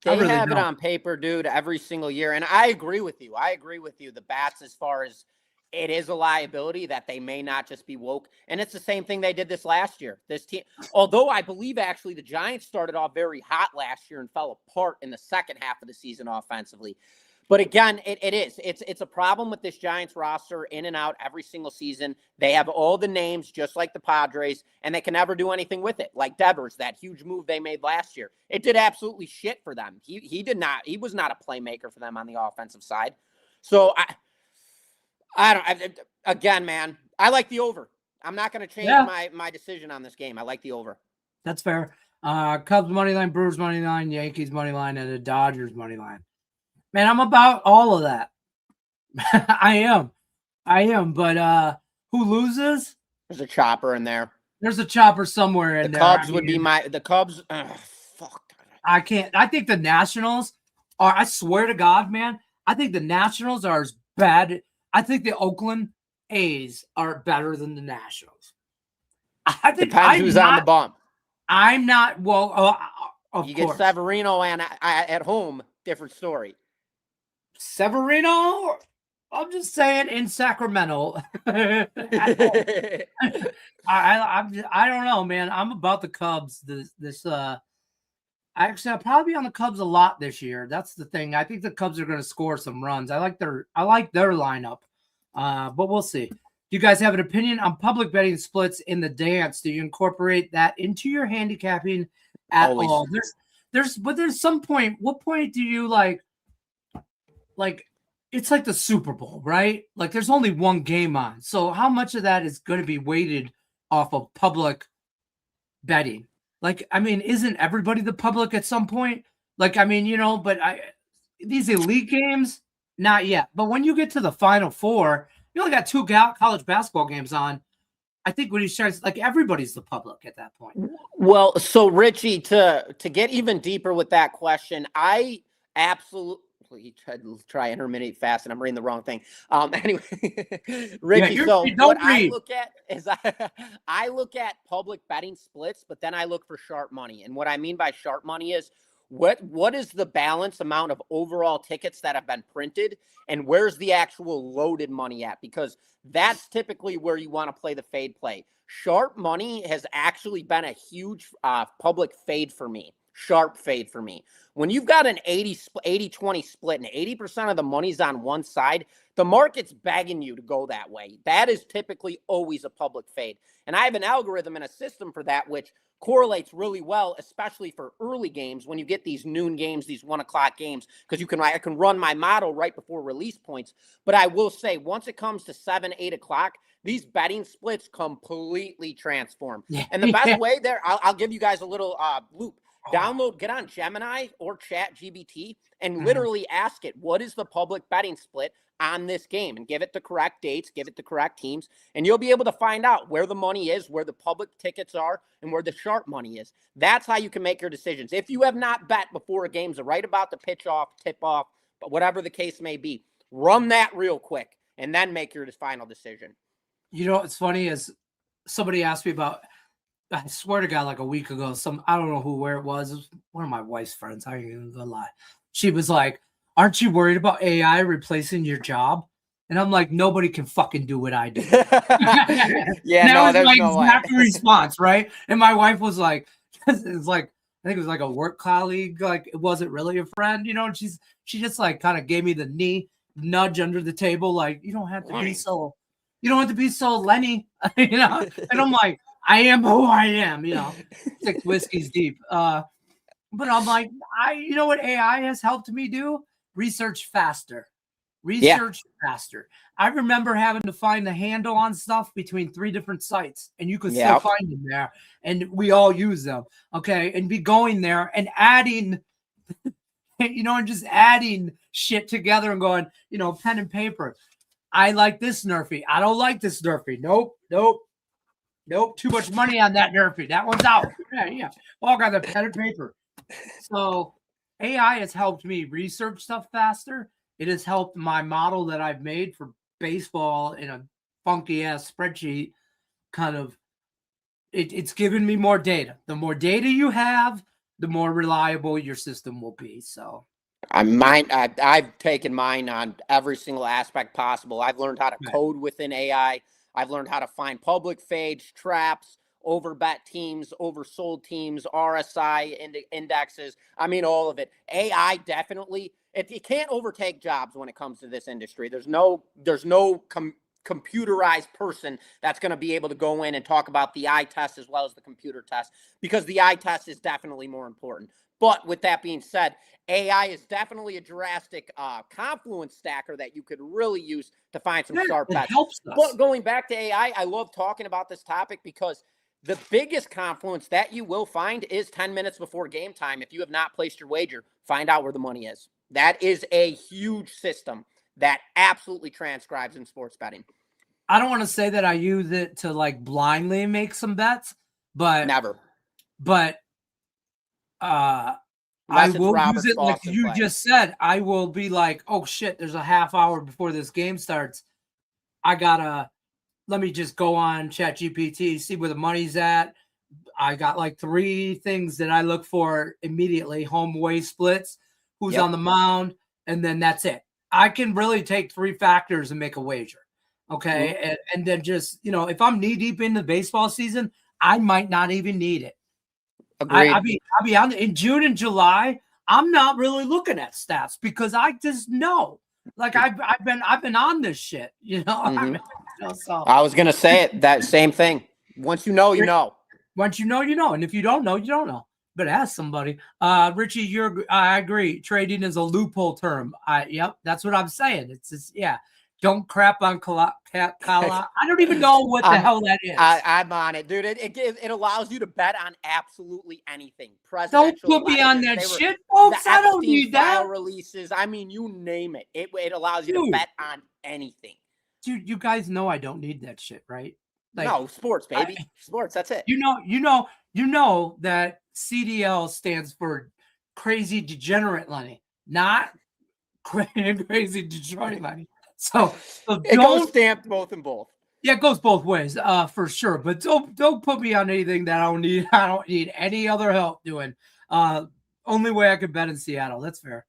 They really have it on paper, dude, every single year. And I agree with you. The bats, as far as it is a liability that they may not just be woke. And it's the same thing they did this last year. This team, although I believe actually the Giants started off very hot last year and fell apart in the second half of the season offensively. But again, it's a problem with this Giants roster in and out every single season. They have all the names just like the Padres, and they can never do anything with it. Like Devers, that huge move they made last year. It did absolutely shit for them. He was not a playmaker for them on the offensive side. So again, man, I like the over. I'm not going to change my decision on this game. I like the over. That's fair. Cubs money line, Brewers money line, Yankees money line, and the Dodgers money line. Man, I'm about all of that. I am. But who loses? There's a chopper in there. There's a chopper somewhere in there. The Cubs. Fuck. I can't. I think the Nationals are. I swear to God, man. I think the Nationals are as bad. I think the Oakland A's are better than the Nationals. I think depends who's on the bump. I'm not. Well, of you course. Get Severino and at home. Different story. Severino, I'm just saying in Sacramento. I don't know, man. I'm about the Cubs. Actually, I'll probably be on the Cubs a lot this year. That's the thing. I think the Cubs are going to score some runs. I like their lineup, but we'll see. Do you guys have an opinion on public betting splits in the dance? Do you incorporate that into your handicapping at Always. all? There's some point. What point do you like it's like the Super Bowl, right? Like there's only one game on. So how much of that is going to be weighted off of public betting? Like, I mean, isn't everybody the public at some point? Like, I mean, but these elite games, not yet. But when you get to the Final Four, you only got two college basketball games on. I think when you start, like, everybody's the public at that point. Well, so Richie, to get even deeper with that question, I absolutely try intermittent fast, and I'm reading the wrong thing. Anyway, Richie, I look at is I look at public betting splits, but then I look for sharp money. And what I mean by sharp money is what is the balance amount of overall tickets that have been printed, and where's the actual loaded money at? Because that's typically where you want to play the fade play. Sharp money has actually been a huge public fade for me. Sharp fade for me. When you've got an 80-20 split and 80% of the money's on one side, the market's begging you to go that way. That is typically always a public fade. And I have an algorithm and a system for that, which correlates really well, especially for early games when you get these noon games, these 1 o'clock games, because I can run my model right before release points. But I will say, once it comes to 7, 8 o'clock, these betting splits completely transform. And the best way there, I'll give you guys a little loop. Get on Gemini or ChatGPT and literally ask it, what is the public betting split on this game? And give it the correct dates, give it the correct teams, and you'll be able to find out where the money is, where the public tickets are, and where the sharp money is. That's how you can make your decisions. If you have not bet before a game's right about to pitch off, tip off, but whatever the case may be, run that real quick and then make your final decision. What's funny is somebody asked me about, I swear to God, like a week ago, I don't know where it was one of my wife's friends. I ain't even gonna lie. She was like, aren't you worried about AI replacing your job? And I'm like, nobody can fucking do what I do. There's no exact response, right? And my wife was like, it's like, I think it was like a work colleague, like it wasn't really a friend, and she just like kind of gave me the knee nudge under the table, like, you don't have to be so You don't have to be so Lenny, And I'm like, I am who I am, 6 whiskeys deep. But I'm like, you know what AI has helped me do? Research faster. Faster. I remember having to find the handle on stuff between 3 different sites, and you could still find them there, and we all use them. Okay, and be going there and adding, and just adding shit together and going, pen and paper. I like this Nerfy. I don't like this Nerfy. Nope. Too much money on that Nerfy. That one's out. Yeah. All got the pen and paper. So AI has helped me research stuff faster. It has helped my model that I've made for baseball in a funky ass spreadsheet. Kind of, it's given me more data. The more data you have, the more reliable your system will be. So I've taken mine on every single aspect possible. I've learned how to code within AI. I've learned how to find public fades, traps, overbet teams, oversold teams, RSI indexes. I mean, all of it. AI definitely, you can't overtake jobs when it comes to this industry. There's no computerized person that's going to be able to go in and talk about the eye test as well as the computer test, because the eye test is definitely more important. But with that being said, AI is definitely a drastic confluence stacker that you could really use to find some sharp bets. But going back to AI, I love talking about this topic because the biggest confluence that you will find is 10 minutes before game time. If you have not placed your wager, find out where the money is. That is a huge system that absolutely transcribes in sports betting. I don't want to say that I use it to like blindly make some bets, but never. But I will use it like you just said. I will be like, oh shit, there's a half hour before this game starts. Let me just go on ChatGPT, see where the money's at. I got like 3 things that I look for immediately: home away splits, who's on the mound, and then that's it. I can really take 3 factors and make a wager. Okay. And then just, if I'm knee deep in the baseball season, I might not even need it. I'll be on in June and July. I'm not really looking at stats because I just know, like I've been on this shit, So I was gonna say it, that same thing. Once you know, you know. Once you know, you know, and if you don't know, you don't know. But ask somebody. Richie, I agree. Trading is a loophole term. Yep, that's what I'm saying. It's just Don't crap on Kala. I don't even know what the hell that is. I'm on it, dude. It allows you to bet on absolutely anything. Don't put me on that shit, folks. I don't need that. Releases. I mean, you name it. It allows you to bet on anything. Dude, you guys know I don't need that shit, right? Like, no, sports, baby. Sports, that's it. You know that CDL stands for crazy degenerate Lenny, not crazy Detroit Lenny. So it goes stamped both and both. Yeah, it goes both ways, for sure. But don't put me on anything that I don't need. I don't need any other help doing. Only way I could bet in Seattle. That's fair.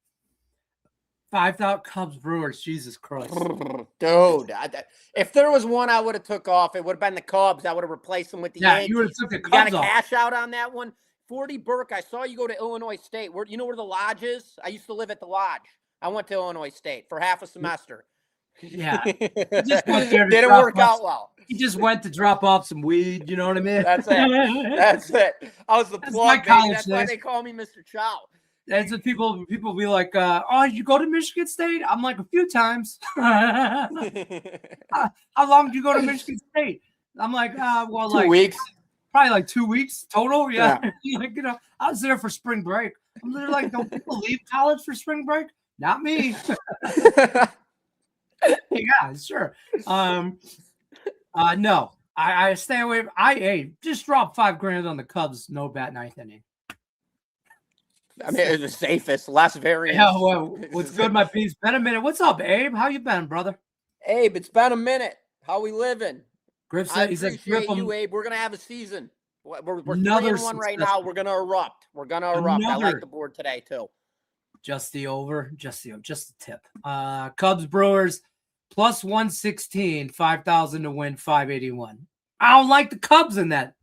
5,000 Cubs Brewers. Jesus Christ, dude! If there was one I would have took off, it would have been the Cubs. I would have replaced them with the Yankees. You would have took the Cubs. You got to cash out on that one. 40 Burke. I saw you go to Illinois State. You know where the Lodge is? I used to live at the Lodge. I went to Illinois State for half a semester. Yeah, didn't work out well. He just went to drop off some weed. You know what I mean? That's it. That's it. I was the plug, baby. That's why they call me Mr. Chow. That's what people be like. Oh, you go to Michigan State? I'm like, a few times. How long did you go to Michigan State? I'm like, well, 2 weeks. Probably like 2 weeks total. Yeah. Like, I was there for spring break. I'm literally like, don't people leave college for spring break? Not me. Yeah, sure. No, I stay away. Just drop $5,000 on the Cubs. No bat ninth inning. I mean, it's the safest, less variance. Yeah, well, what's good, my piece? Been a minute. What's up, Abe? How you been, brother? Abe, it's been a minute. How we living? Griff said, I appreciate you, Abe. We're gonna have a season. We're 3-1 right now. We're gonna erupt. I like the board today too. Just the over, just the tip. Cubs Brewers plus 116, 5,000 to win, 581. I don't like the Cubs in that.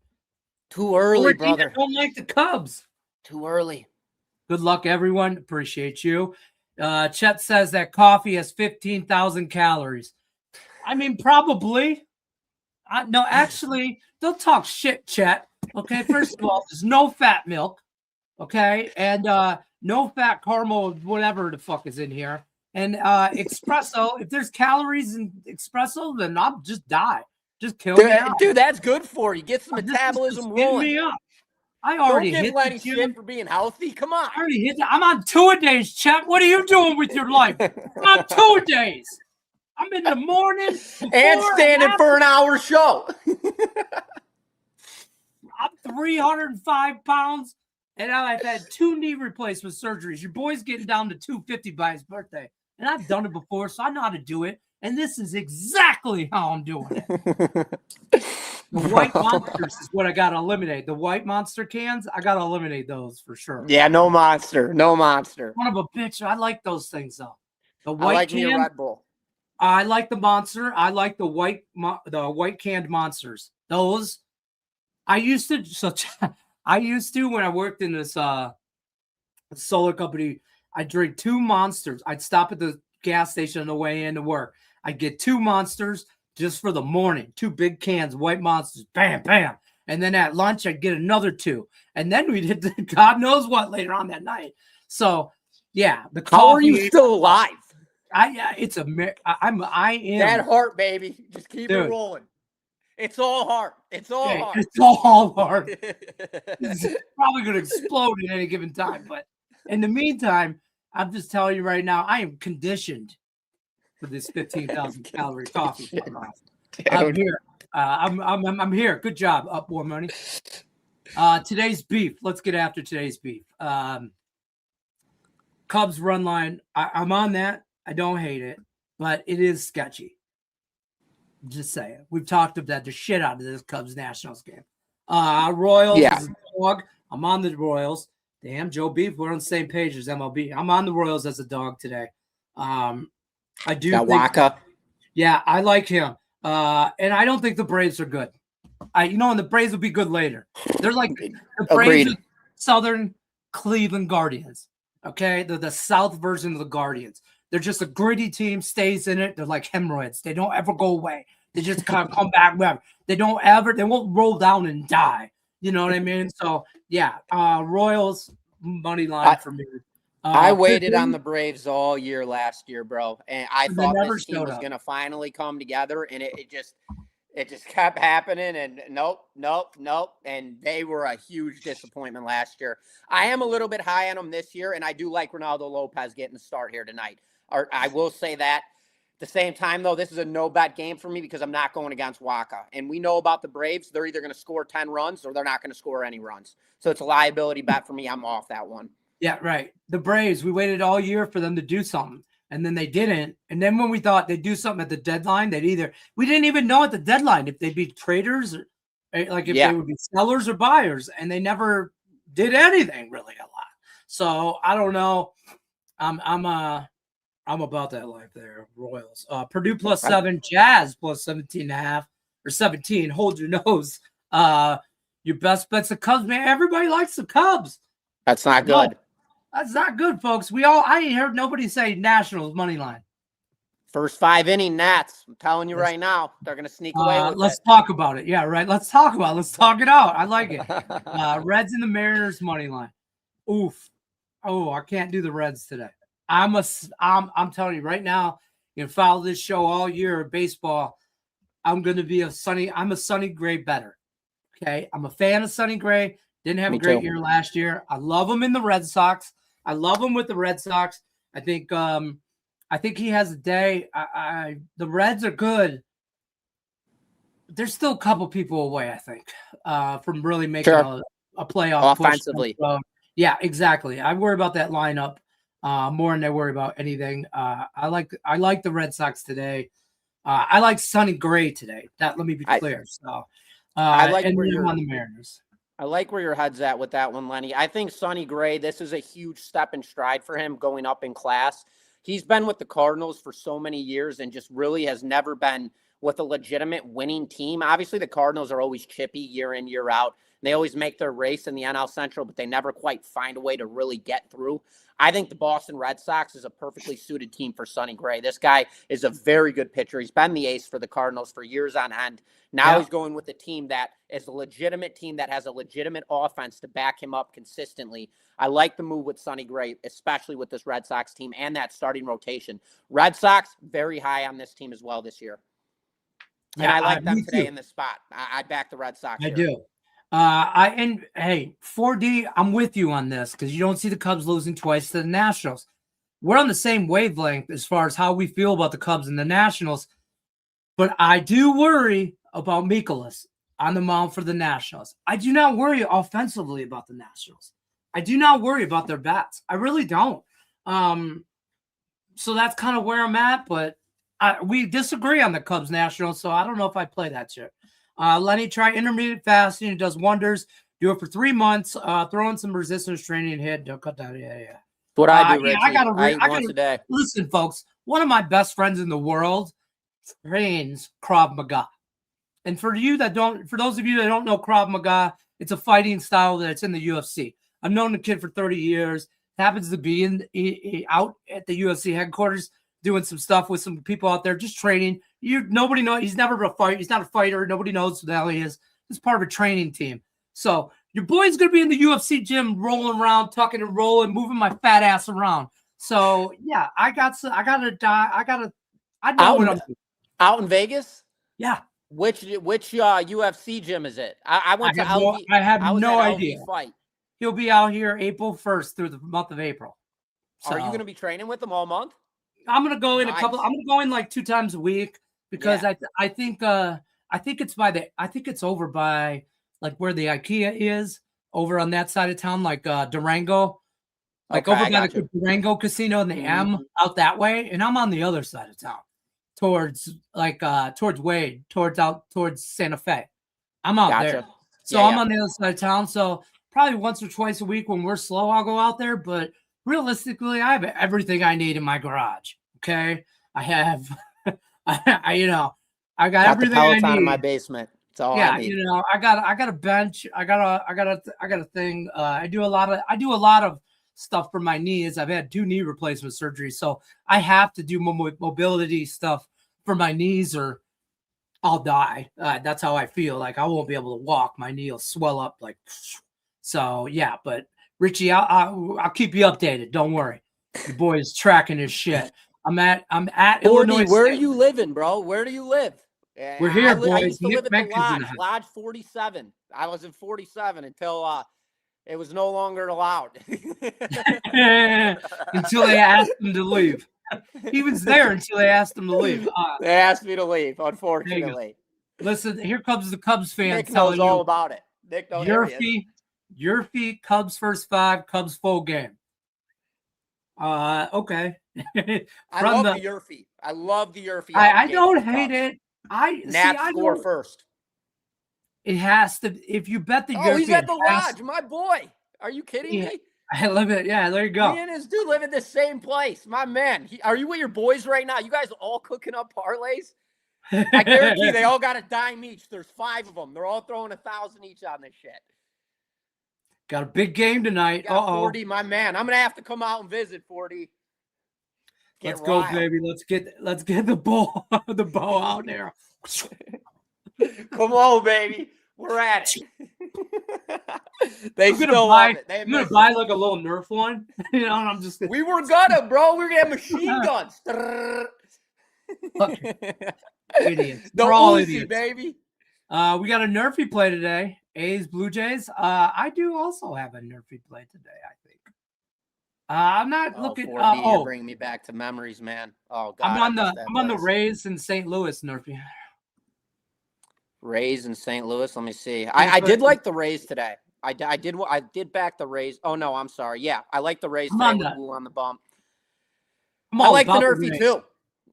Too early, brother. I don't like the Cubs. Too early. Good luck, everyone. Appreciate you. Chet says that coffee has 15,000 calories. I mean, probably. No, actually, don't talk shit, Chet. Okay, first of all, there's no fat milk. Okay, and no fat caramel, whatever the fuck is in here. And espresso, if there's calories in espresso, then I'll just die. Just kill me out. Dude, that's good for you. Get some metabolism rolling. Me up. I already Don't give hit Lenny shit for being healthy. Come on. I already hit. I'm on 2-a-days, Chet. What are you doing with your life? I'm on 2-a-days. I'm in the morning and standing for an hour show. I'm 305 pounds, and I've had 2 knee replacement surgeries. Your boy's getting down to 250 by his birthday, and I've done it before, so I know how to do it. And this is exactly how I'm doing it. The white monsters is what I got to eliminate. The white monster cans, I got to eliminate those for sure. Yeah, no monster. No monster. Son of a bitch. I like those things, though. The white I like can, me a Red Bull. I like the monster. I like the white canned monsters. Those I used to. So I used to when I worked in this solar company. I'd drink 2 monsters. I'd stop at the gas station on the way into work. I'd get 2 monsters just for the morning. 2 big cans, white monsters. Bam, bam. And then at lunch, I'd get another 2. And then we'd hit the God knows what later on that night. So yeah, the coffee. How are you still alive? I am that heart, baby. Just keep it rolling. It's all heart. It's all heart. It's all heart. It's probably going to explode at any given time. But in the meantime, I'm just telling you right now, I am conditioned for this 15,000 calorie coffee. I'm here. I'm here. Good job. Up more money. Today's beef. Let's get after today's beef. Cubs run line. I'm on that. I don't hate it, but it is sketchy. Just saying. We've talked about the shit out of this Cubs Nationals game. Royals is a dog. I'm on the Royals. Damn, Joe Beef, we're on the same page as MLB. I'm on the Royals as a dog today. I do think Waka. Yeah, I like him. And I don't think the Braves are good. And the Braves will be good later. They're like the Braves are Southern Cleveland Guardians. Okay? They're the South version of the Guardians. They're just a gritty team, stays in it. They're like hemorrhoids. They don't ever go away. They just kind of come back. They won't roll down and die. You know what I mean? So, yeah, Royals money line for me. I waited on the Braves all year last year, bro. And I thought this team was going to finally come together, and it just kept happening. And nope. And they were a huge disappointment last year. I am a little bit high on them this year, and I do like Ronaldo Lopez getting the start here tonight. I will say that. At the same time, though, this is a no-bet game for me because I'm not going against Waka. And we know about the Braves. They're either going to score 10 runs or they're not going to score any runs. So it's a liability bet for me. I'm off that one. Yeah, right. The Braves, we waited all year for them to do something, and then they didn't. And then when we thought they'd do something at the deadline, we didn't even know at the deadline if they'd be traders or like if they would be sellers or buyers, and they never did anything really a lot. So I don't know. I'm about that life there. Royals. Purdue +7, Jazz +17.5 or 17. Hold your nose. Your best bet's the Cubs, man. Everybody likes the Cubs. That's not good. No, that's not good, folks. I ain't heard nobody say Nationals money line. First 5 inning Nats. I'm telling you right now, they're gonna sneak away with let's talk about it. Yeah, right. Let's talk about it. Let's talk it out. I like it. Reds and the Mariners money line. Oof. Oh, I can't do the Reds today. I'm telling you right now, you follow this show all year of baseball. I'm a Sonny Gray better. Okay. I'm a fan of Sonny Gray. Didn't have a great year last year. I love him in the Red Sox. I love him with the Red Sox. I think he has a day. The Reds are good. There's still a couple people away, I think, from really making a playoff offensively. Push. Yeah, exactly. I worry about that lineup more than I worry about anything. I like the Red Sox today. I like Sonny Gray today. Let me be clear. I like where you're on the Mariners. I like where your head's at with that one, Lenny. I think Sonny Gray, this is a huge step in stride for him going up in class. He's been with the Cardinals for so many years and just really has never been with a legitimate winning team. Obviously, the Cardinals are always chippy year in, year out. They always make their race in the NL Central, but they never quite find a way to really get through. I think the Boston Red Sox is a perfectly suited team for Sonny Gray. This guy is a very good pitcher. He's been the ace for the Cardinals for years on end. Now he's going with a team that is a legitimate team that has a legitimate offense to back him up consistently. I like the move with Sonny Gray, especially with this Red Sox team and that starting rotation. Red Sox, very high on this team as well this year. And I like them today in the spot. I back the Red Sox. I do. Hey, 4D, I'm with you on this because you don't see the Cubs losing twice to the Nationals. We're on the same wavelength as far as how we feel about the Cubs and the Nationals, but I do worry about Mikolas on the mound for the Nationals. I do not worry offensively about the Nationals. I do not worry about their bats. I really don't. So that's kind of where I'm at, but we disagree on the Cubs Nationals, so I don't know if I play that shit. Lenny, try intermittent fasting. It does wonders. Do it for 3 months. Throw in some resistance training and hit. Don't cut that. Yeah. What I do, Richie. I gotta once a day. Listen, folks. One of my best friends in the world trains Krav Maga. And for those of you that don't know Krav Maga, it's a fighting style that's in the UFC. I've known the kid for 30 years. Happens to be out at the UFC headquarters doing some stuff with some people out there, just training. Nobody knows. He's never a fight. He's not a fighter. Nobody knows who the hell he is. He's part of a training team. So your boy's gonna be in the UFC gym, rolling around, tucking and rolling, moving my fat ass around. So yeah, I know what I'm doing. Out in Vegas? Yeah. Which UFC gym is it? I have no idea. Fight. He'll be out here April 1st through the month of April. So, are you going to be training with him all month? I'm going to go in I'm going to go in like 2 times a week because I think it's over by like where the IKEA is over on that side of town, like Durango, like over by the Durango Casino and the M out that way. And I'm on the other side of town towards Wade, towards Santa Fe. I'm out there. So I'm on the other side of town. So probably once or twice a week when we're slow, I'll go out there. But realistically, I have everything I need in my garage. Okay. I have, I got everything I need in my basement. It's all I need. I got a bench. I got a thing. I do a lot of stuff for my knees. I've had 2 knee replacement surgeries. So I have to do mobility stuff for my knees or I'll die. That's how I feel. Like I won't be able to walk. My knee will swell up like, so yeah, but Richie, I'll keep you updated. Don't worry. The boy is tracking his shit. I'm at Illinois State. Where are you living, bro? Where do you live? We're here, boys. I used to live at the Lodge 47. I was in 47 until it was no longer allowed. Until they asked him to leave. He was there until they asked him to leave. They asked me to leave, unfortunately. Listen, here comes the Cubs fans Nick telling knows all about it. Nick knows your feet, Cubs first 5, Cubs full game. Okay. I love the Yurfie. I love the Yurfie. I don't hate it. Nats score first. It has to. If you bet the Yurfie. Oh, he's at the Lodge, my boy. Are you kidding me? I love it. Yeah, there you go. Me and his dude live in the same place. My man. Are you with your boys right now? You guys all cooking up parlays? I guarantee they all got a dime each. There's 5 of them. They're all throwing 1,000 each on this shit. Got a big game tonight. 40, my man. I'm gonna have to come out and visit 40. Let's go, baby. Let's get the ball out there. Come on, baby. We're at it. I'm gonna buy like a little Nerf one. And I'm just. We were gonna, bro. We were gonna have machine guns. Idiots. They're all idiots, baby. We got a Nerfy play today. A's, Blue Jays. I do also have a Nerfy play today, I think. I'm not looking. You're bringing me back to memories, man. Oh God, I'm on the Rays in St. Louis, Nerfy. Rays in St. Louis. Let me see. I did like the Rays today. I did back the Rays. Oh no, I'm sorry. Yeah, I like the Rays today with Blue on the bump. I like the Nerfy too.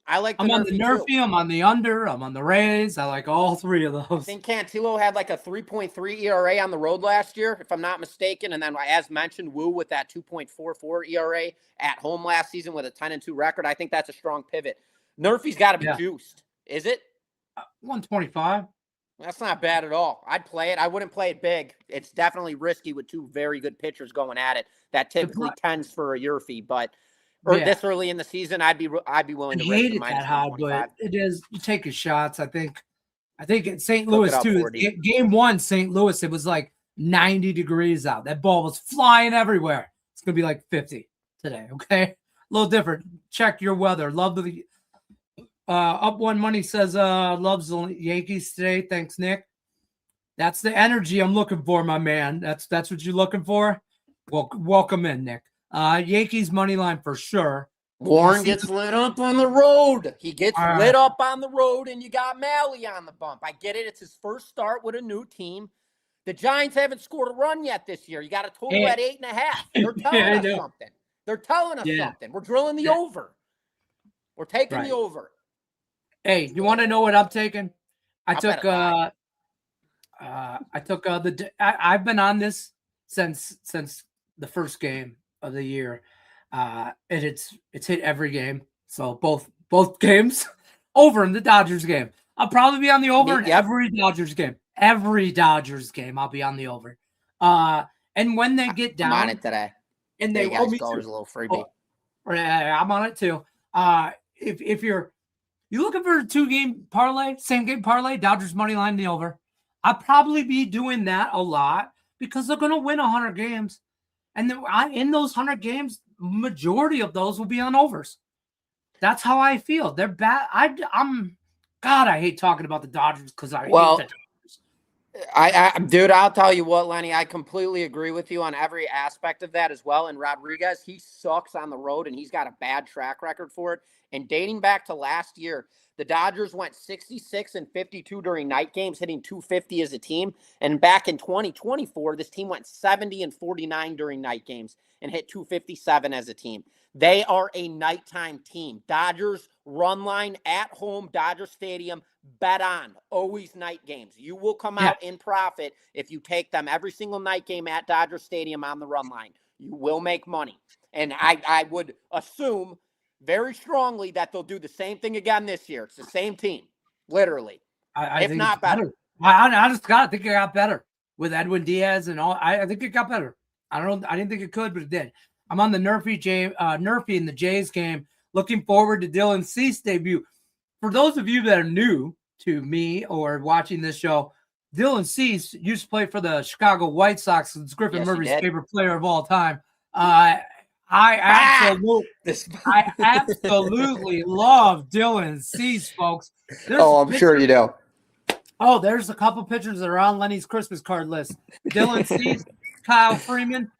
I'm on the Nerfy. I'm on the under. I'm on the Rays. I like all 3 of those. I think Cantillo had like a 3.3 ERA on the road last year, if I'm not mistaken. And then, as mentioned, Wu with that 2.44 ERA at home last season with a 10-2 record. I think that's a strong pivot. Nerfy's got to be juiced. Is it? 125. That's not bad at all. I'd play it. I wouldn't play it big. It's definitely risky with two very good pitchers going at it. That typically tends for a year fee, but this early in the season, I'd be willing to risk the minus that high, but it is. You take your shots. I think in St. Louis too. Game 1, St. Louis, it was like 90 degrees out. That ball was flying everywhere. It's gonna be like 50 today. Okay, a little different. Check your weather. Love the Up One Money says loves the Yankees today. Thanks, Nick. That's the energy I'm looking for, my man. That's what you're looking for. Well, welcome in, Nick. Yankees money line for sure. Warren gets lit up on the road. He gets lit up on the road, and you got Malley on the bump. I get it. It's his first start with a new team. The Giants haven't scored a run yet this year. You got a total at 8.5. They're telling us something. They're telling us something. We're drilling the over. We're taking the over. Hey, you want to know what I'm taking? I've been on this since the first game of the year. And it's hit every game. So both games over in the Dodgers game. I'll probably be on the over in every Dodgers game. Every Dodgers game, I'll be on the over. And when they get down, I'm on it today. And they guys go as a little freebie. I'm on it too. If you're looking for a 2-game parlay, same game parlay, Dodgers money line the over, I'll probably be doing that a lot because they're going to win 100 games. And then in those 100 games, majority of those will be on overs. That's how I feel. They're bad. I hate talking about the Dodgers because I hate the Dodgers. Dude, I'll tell you what, Lenny, I completely agree with you on every aspect of that as well. And Rodriguez, he sucks on the road, and he's got a bad track record for it. And dating back to last year, the Dodgers went 66-52 during night games, hitting 250 as a team. And back in 2024, this team went 70-49 during night games and hit 257 as a team. They are a nighttime team. Dodgers run line at home, Dodger Stadium, bet on, always night games. You will come out in profit if you take them every single night game at Dodger Stadium on the run line. You will make money. And I would assume very strongly that they'll do the same thing again this year. It's the same team, literally. I think not better. I just think it got better with Edwin Diaz and all. I think it got better. I didn't think it could, but it did. I'm on the Nerfy in the Jays game. Looking forward to Dylan Cease debut. For those of you that are new to me or watching this show, Dylan Cease used to play for the Chicago White Sox. It's Griffin Murray's favorite player of all time. I absolutely love Dylan Cease, folks. I'm sure you do. Oh, there's a couple pictures that are on Lenny's Christmas card list. Dylan Cease, Kyle Freeman,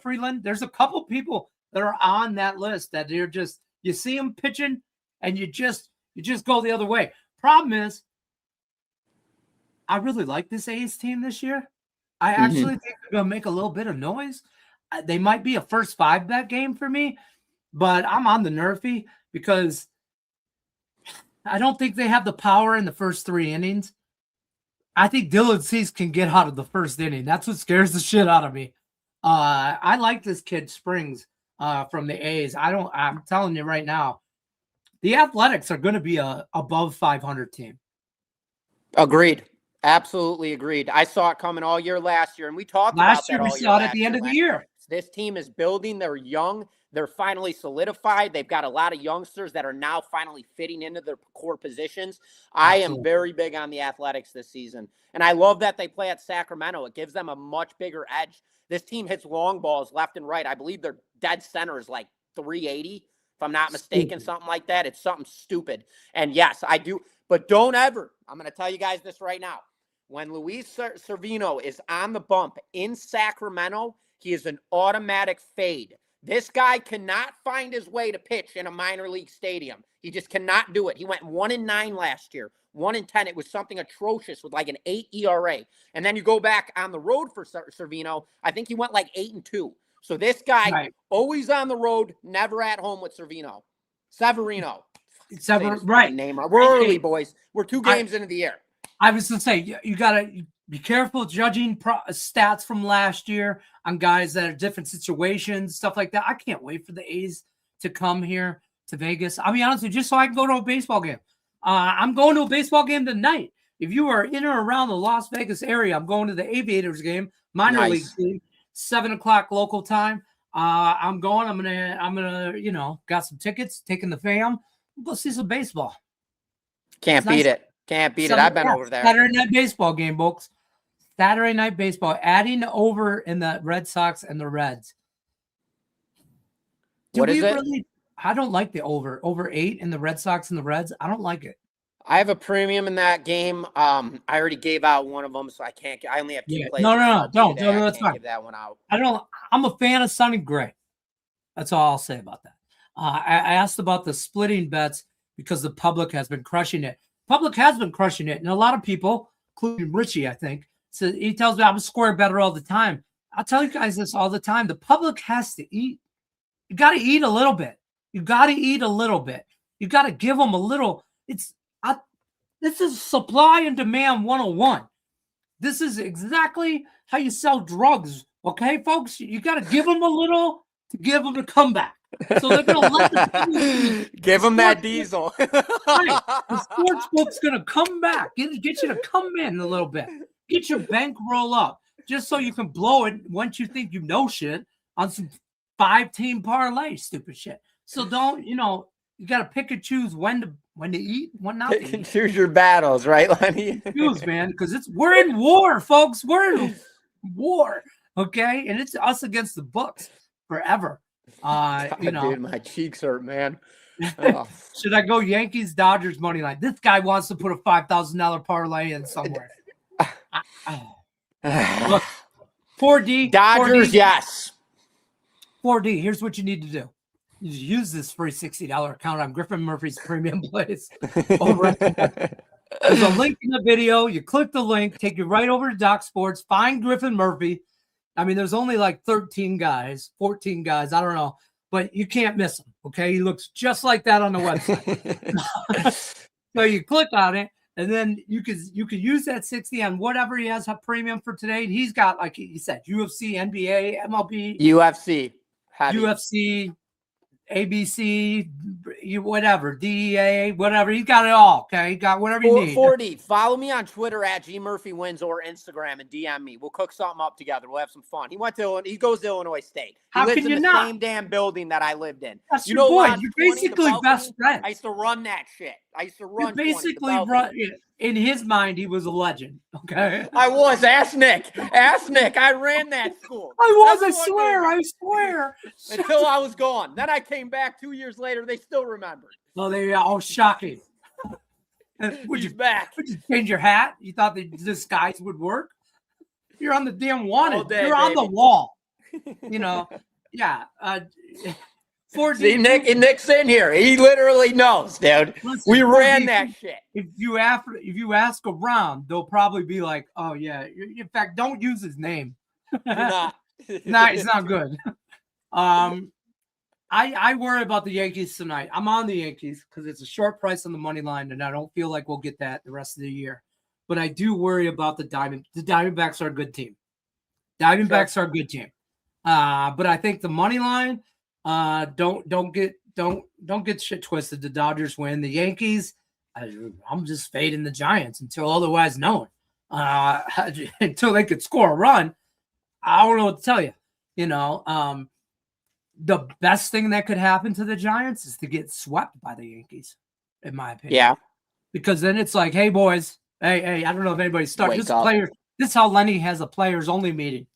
Freeland. There's a couple people that are on that list that you're just, you see them pitching and you just go the other way. Problem is, I really like this A's team this year. I actually think they're going to make a little bit of noise. They might be a first 5-bet game for me, but I'm on the Nerfy because I don't think they have the power in the first 3 innings. I think Dylan Cease can get out of the first inning. That's what scares the shit out of me. I like this kid Springs from the A's. I'm telling you right now, the Athletics are going to be a above 500 team. Agreed. Absolutely agreed. I saw it coming all year last year, and we talked about that all year. We saw it at the end of the year. This team is building. They're young. They're finally solidified. They've got a lot of youngsters that are now finally fitting into their core positions. I am very big on the Athletics this season, and I love that they play at Sacramento. It gives them a much bigger edge. This team hits long balls left and right. I believe their dead center is like 380, if I'm not mistaken, something like that. It's something stupid. And yes, I do. But don't ever, I'm going to tell you guys this right now. When Luis Cervino is on the bump in Sacramento, he is an automatic fade. This guy cannot find his way to pitch in a minor league stadium. He just cannot do it. He went 1-9 last year, 1-10. It was something atrocious with like an 8 ERA. And then you go back on the road for Cervino. I think he went like 8-2. So this guy always on the road, never at home with Cervino. Severino. Right. Name. We're early, boys. We're 2 games into the year. I was going to say, you got to be careful judging stats from last year on guys that are different situations, stuff like that. I can't wait for the A's to come here to Vegas. I'll be honest with you, just so I can go to a baseball game. I'm going to a baseball game tonight. If you are in or around the Las Vegas area, I'm going to the Aviators game, minor league game, 7:00 local time. I'm going. I'm gonna, got some tickets, taking the fam. We'll go see some baseball. Can't beat it. Can't beat it. I've been over there. Saturday night baseball game, folks. Saturday night baseball. Adding over in the Red Sox and the Reds. What is it? I don't like the over 8 in the Red Sox and the Reds. I don't like it. I have a premium in that game. I already gave out one of them, so I can't. I only have 2 plays. No, don't. That's fine. Give that one out. I'm a fan of Sonny Gray. That's all I'll say about that. I asked about the splitting bets because the public has been crushing it. Public has been crushing it, and a lot of people, including Richie, I think, so he tells me I'm a square better all the time. I'll tell you guys this all the time. The public has to eat. You got to eat a little bit. You got to eat a little bit. You got to give them a little. This is supply and demand 101. This is exactly how you sell drugs. Okay, folks? You got to give them a little to give them a comeback. So they're going to let the give them that diesel. Right. The sports book's going to come back. Get you to come in a little bit. Get your bankroll up just so you can blow it once you think you know shit on some 5-team parlay stupid shit. So don't, you got to pick and choose when to eat, when not to eat. Pick and choose your battles, right, Lenny? Choose, man, because we're in war, folks. We're in war, okay? And it's us against the books forever. Dude, my cheeks hurt, man. Oh. Should I go Yankees, Dodgers money line? This guy wants to put a $5,000 parlay in somewhere. Look, 4D. Dodgers, 4D, yes. 4D, here's what you need to do. You use this free $60 account on Griffin Murphy's premium plays. There's a link in the video. You click the link, take you right over to Doc Sports, find Griffin Murphy. I mean, there's only like 13 guys, 14 guys, I don't know, but you can't miss him, okay? He looks just like that on the website. So you click on it, and then you can use that 60 on whatever he has a premium for today. He's got, like he said, UFC, NBA, MLB. UFC. UFC, ABC, whatever, DEA, whatever. He's got it all, okay? He got whatever you need. 40. Follow me on Twitter at GMurphyWins or Instagram and DM me. We'll cook something up together. We'll have some fun. He goes to Illinois State. How lives can you in the not? Same damn building that I lived in. That's your boy. You're basically best friends. I used to run that shit. I used to run. You basically run. In his mind, he was a legend. Okay. I was. Ask Nick. I ran that school. I swear. Until I was gone. Then I came back 2 years later. They still remember. Oh, they are all shocking. Would you change your hat? You thought the disguise would work? You're on the damn wanted. You're on the wall. Yeah. 4D. See, Nick's in here. He literally knows, dude. Listen, we ran that shit. If you ask around, they'll probably be like, "Oh yeah." In fact, don't use his name. Nah, it's not good. I worry about the Yankees tonight. I'm on the Yankees because it's a short price on the money line, and I don't feel like we'll get that the rest of the year. But I do worry about the Diamondbacks. The Diamondbacks are a good team. But I think the money line. Don't get shit twisted. The Dodgers win. The Yankees, I'm just fading the Giants until otherwise known. Until they could score a run, I don't know what to tell you. The best thing that could happen to the Giants is to get swept by the Yankees, in my opinion. Yeah, because then it's like, hey boys, hey, I don't know if anybody's starting. This is how Lenny has a players only meeting.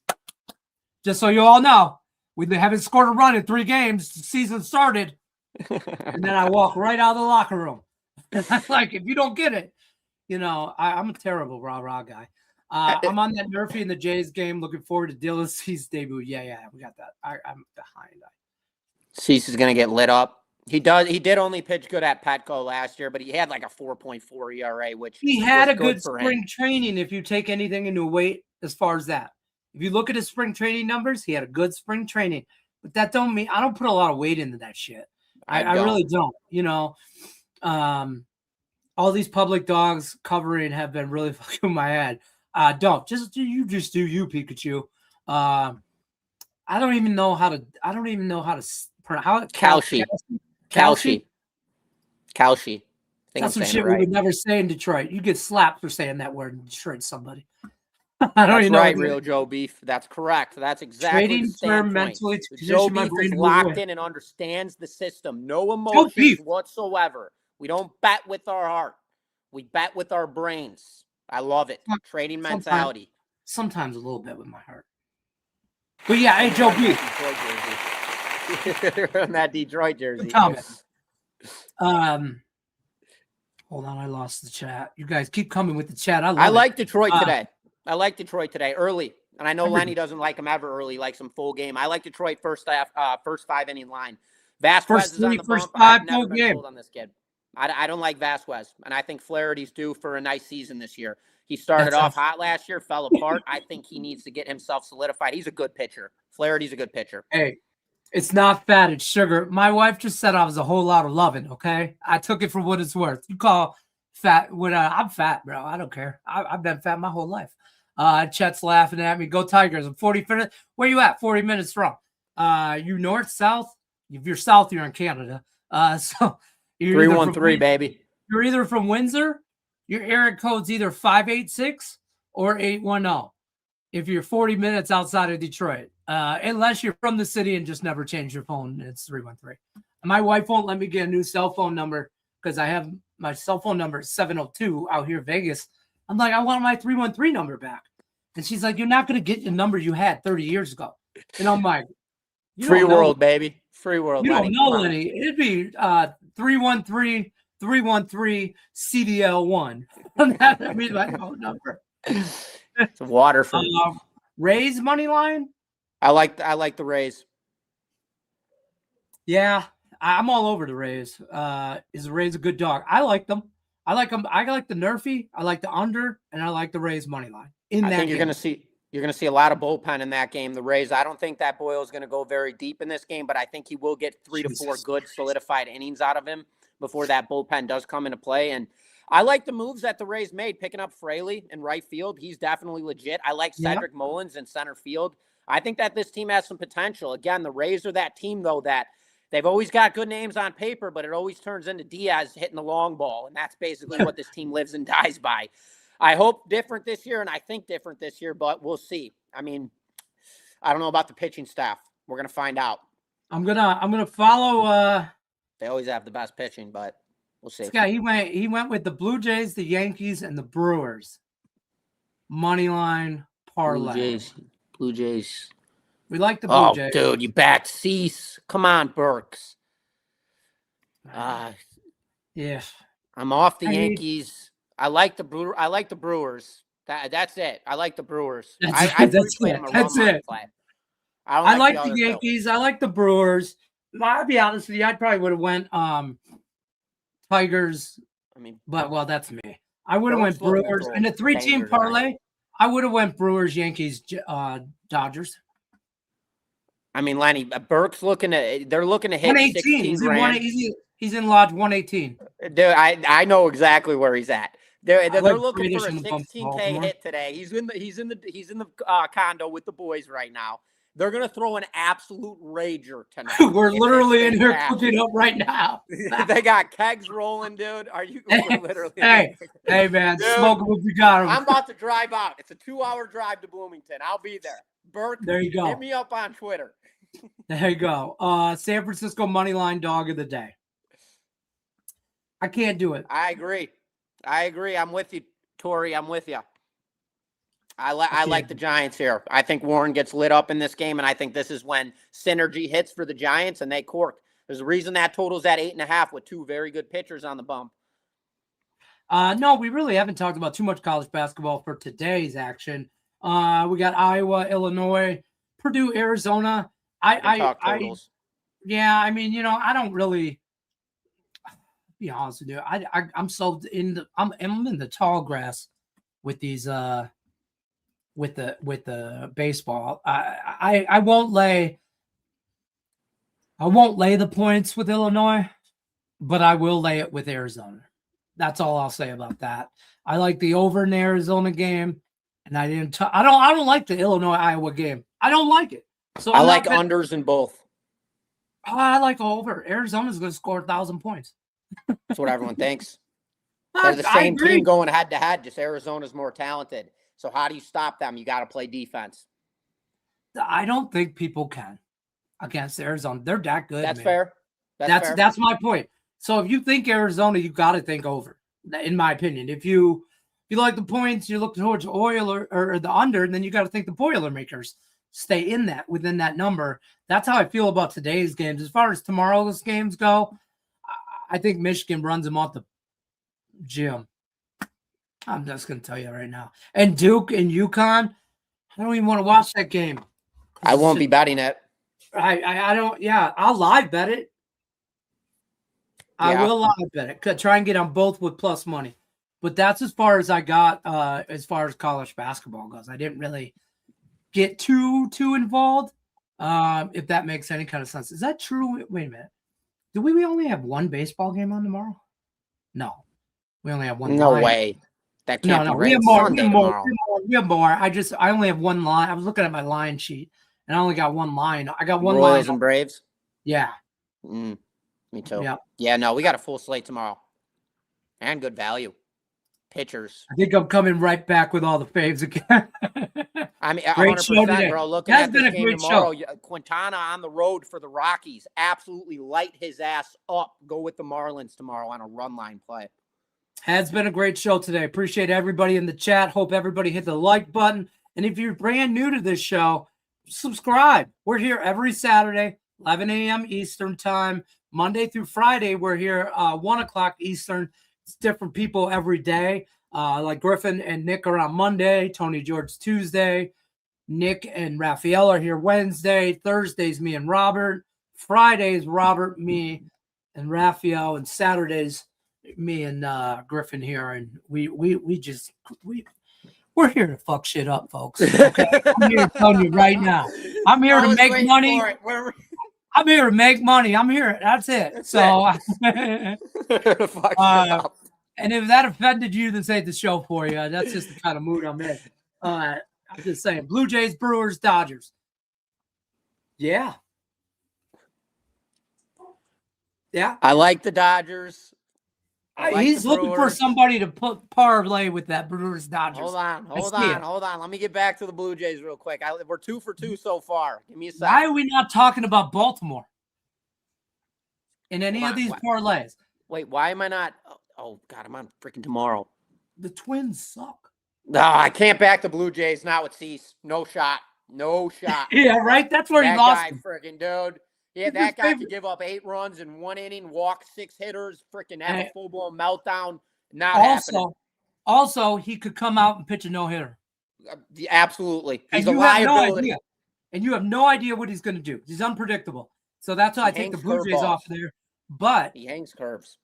Just so you all know. We haven't scored a run in 3 games. The season started. And then I walk right out of the locker room. Like, if you don't get it, I'm a terrible rah-rah guy. I'm on that Murphy and the Jays game. Looking forward to Dylan Cease's debut. Yeah, we got that. I'm behind. Cease is going to get lit up. He did only pitch good at Petco last year, but he had like a 4.4 ERA, which he had a good spring training if you take anything into weight as far as that. If you look at his spring training numbers, he had a good spring training, but that don't mean I don't put a lot of weight into that shit. I really don't. All these public dogs covering have been really fucking my head. Don't just do you Pikachu. I don't even know how to pronounce Kalshi. I think think That's I'm some saying shit it right. we would never say in Detroit. You get slapped for saying that word in Detroit. Somebody. I don't That's even know. right, Real Joe Beef. That's correct. That's exactly Trading the standpoint. mentally to Joe condition my Beef brain is to move locked away. in and understands the system. No Joe emotions Beef. whatsoever. We don't bet with our heart. We bet with our brains. I love it. Trading mentality. Sometimes a little bit with my heart. But yeah, hey, Joe Beef. On that Detroit jersey. Comment. Hold on, I lost the chat. You guys keep coming with the chat. I like Detroit today. I like Detroit today early. And I know Lenny doesn't like him ever early, likes him full game. I like Detroit first 5-inning line. Vasquez is on the bump. I've never been sold on this kid. I don't like Vasquez, and I think Flaherty's due for a nice season this year. He started off hot last year, fell apart. I think he needs to get himself solidified. He's a good pitcher. Flaherty's a good pitcher. Hey, it's not fat, it's sugar. My wife just said I was a whole lot of loving, okay? I took it for what it's worth. You call fat when I'm fat, bro. I don't care. I've been fat my whole life. Chet's laughing at me. Go Tigers. I'm 40 minutes. Where you at? 40 minutes from. You north, south? If you're south, you're in Canada. So you're 313, baby. You're either from Windsor, your area code's either 586 or 810. If you're 40 minutes outside of Detroit, unless you're from the city and just never change your phone, it's 313. My wife won't let me get a new cell phone number because I have my cell phone number is 702 out here in Vegas. I'm like, I want my 313 number back. And she's like, you're not going to get the number you had 30 years ago. And I'm like, free world, baby. Free world. You don't know, Lenny. It'd be 313 CDL1. That'd be my phone number. It's water from Rays money line. I like the Rays. Yeah, I'm all over the Rays. Is the Rays a good dog? I like them. I like them. I like the Nerfy. I like the under, and I like the Rays money line. I think you're going to see a lot of bullpen in that game. The Rays. I don't think that Boyle's going to go very deep in this game, but I think he will get 3 to 4 good solidified innings out of him before that bullpen does come into play. And I like the moves that the Rays made, picking up Fraley in right field. He's definitely legit. I like Cedric Mullins in center field. I think that this team has some potential. Again, the Rays are that team, though, that they've always got good names on paper, but it always turns into Diaz hitting the long ball, and that's basically what this team lives and dies by. I hope different this year, and I think different this year, but we'll see. I mean, I don't know about the pitching staff. We're gonna find out. I'm gonna follow. They always have the best pitching, but we'll see. This guy, he went with the Blue Jays, the Yankees, and the Brewers. Money line parlay. Blue Jays. We like the Blue Jays. Oh, dude, you backed Cease. Come on, Burks. Yeah. I'm off the Yankees. I like the Brewers. That's it. I like the Brewers. That's it. I like the Yankees. I like the Brewers. I'll be honest with you. I probably would have went Tigers. But that's me. I would have went Brewers. And the 3-team parlay, I would have went Brewers, Yankees, Dodgers. I mean, Lenny, Burke's they're looking to hit 16 grand. He's in lodge 118. Dude, I know exactly where he's at. They're looking for a 16K hit today. He's in the condo with the boys right now. They're gonna throw an absolute rager tonight. We're literally in here cooking up right now. They got kegs rolling, dude. Are you literally? Hey, man, smoke what you got. I'm about to drive out. It's a 2-hour drive to Bloomington. I'll be there. Burke, there you go. Hit me up on Twitter. There you go. San Francisco money line dog of the day. I can't do it. I agree. I'm with you, Tori. I'm with you. I like the Giants here. I think Warren gets lit up in this game, and I think this is when synergy hits for the Giants and they cork. There's a reason that total's at 8.5 with 2 very good pitchers on the bump. No, we really haven't talked about too much college basketball for today's action. We got Iowa, Illinois, Purdue, Arizona. Yeah, I mean, I don't really be honest with you. I'm so I'm in the tall grass with these with the baseball. I won't lay the points with Illinois, but I will lay it with Arizona. That's all I'll say about that. I like the over in the Arizona game, and I don't like the Illinois Iowa game. I don't like it. So I like unders in both. I like over. Arizona's going to score 1,000 points. That's what everyone thinks. They're the same team going head to head. Just Arizona's more talented. So how do you stop them? You got to play defense. I don't think people can against Arizona. They're that good. That's man. fair. That's my point. So if you think Arizona, you got to think over. In my opinion, if you like the points, you look towards Oiler or the under, and then you got to think the Boilermakers stay within that number. That's how I feel about today's games. As far as tomorrow's games go, I think Michigan runs them off the gym. I'm just going to tell you right now. And Duke and UConn, I don't even want to watch that game. I won't be betting it. I don't. Yeah, I'll live bet it. I will live bet it. Could try and get on both with plus money. But that's as far as I got as far as college basketball goes. I didn't really get too involved, if that makes any kind of sense. Is that true? Wait a minute. Do we only have one baseball game on tomorrow? No. We only have one. No way. That can't be right. We have more. We have more. I only have one line. I was looking at my line sheet, and I only got one line. I got one line. Royals and Braves? Yeah. Me too. Yeah. Yeah, no, we got a full slate tomorrow. And good value. Pitchers. I think I'm coming right back with all the faves again. I mean, great 100%, bro. Looking at this game tomorrow, show. Quintana on the road for the Rockies. Absolutely light his ass up. Go with the Marlins tomorrow on a run line play. Has been a great show today. Appreciate everybody in the chat. Hope everybody hit the like button. And if you're brand new to this show, subscribe. We're here every Saturday, 11 a.m. Eastern time. Monday through Friday, we're here 1 o'clock Eastern. It's different people every day. Like Griffin and Nick are on Monday. Tony George Tuesday. Nick and Raphael are here Wednesday. Thursdays, me and Robert. Fridays, Robert, me, and Raphael. And Saturdays, me and Griffin here. And we're here to fuck shit up, folks. Okay? I'm here telling you right now. I'm here to make money. I'm here to make money. I'm here. That's it. And if that offended you, this ain't the show for you. That's just the kind of mood I'm in. I'm just saying. Blue Jays, Brewers, Dodgers. Yeah. Yeah. I like the Dodgers. He's looking for somebody to put parlay with that Brewers Dodgers. Hold on. Let me get back to the Blue Jays real quick. We're 2 for 2 so far. Give me a second. Why are we not talking about Baltimore in any of these parlays? Wait, why am I not? Oh, God, I'm on freaking tomorrow. The Twins suck. No, I can't back the Blue Jays. Not with Cease. No shot. Yeah, right? That's where he lost. That guy, freaking dude. Yeah, that guy could give up 8 runs in 1 inning, walk 6 hitters, freaking have a full-blown meltdown. Not happening. Also, he could come out and pitch a no-hitter. Absolutely. He's a liability. And you have no idea what he's going to do. He's unpredictable. So that's why I take the Blue Jays off there. But he hangs curves.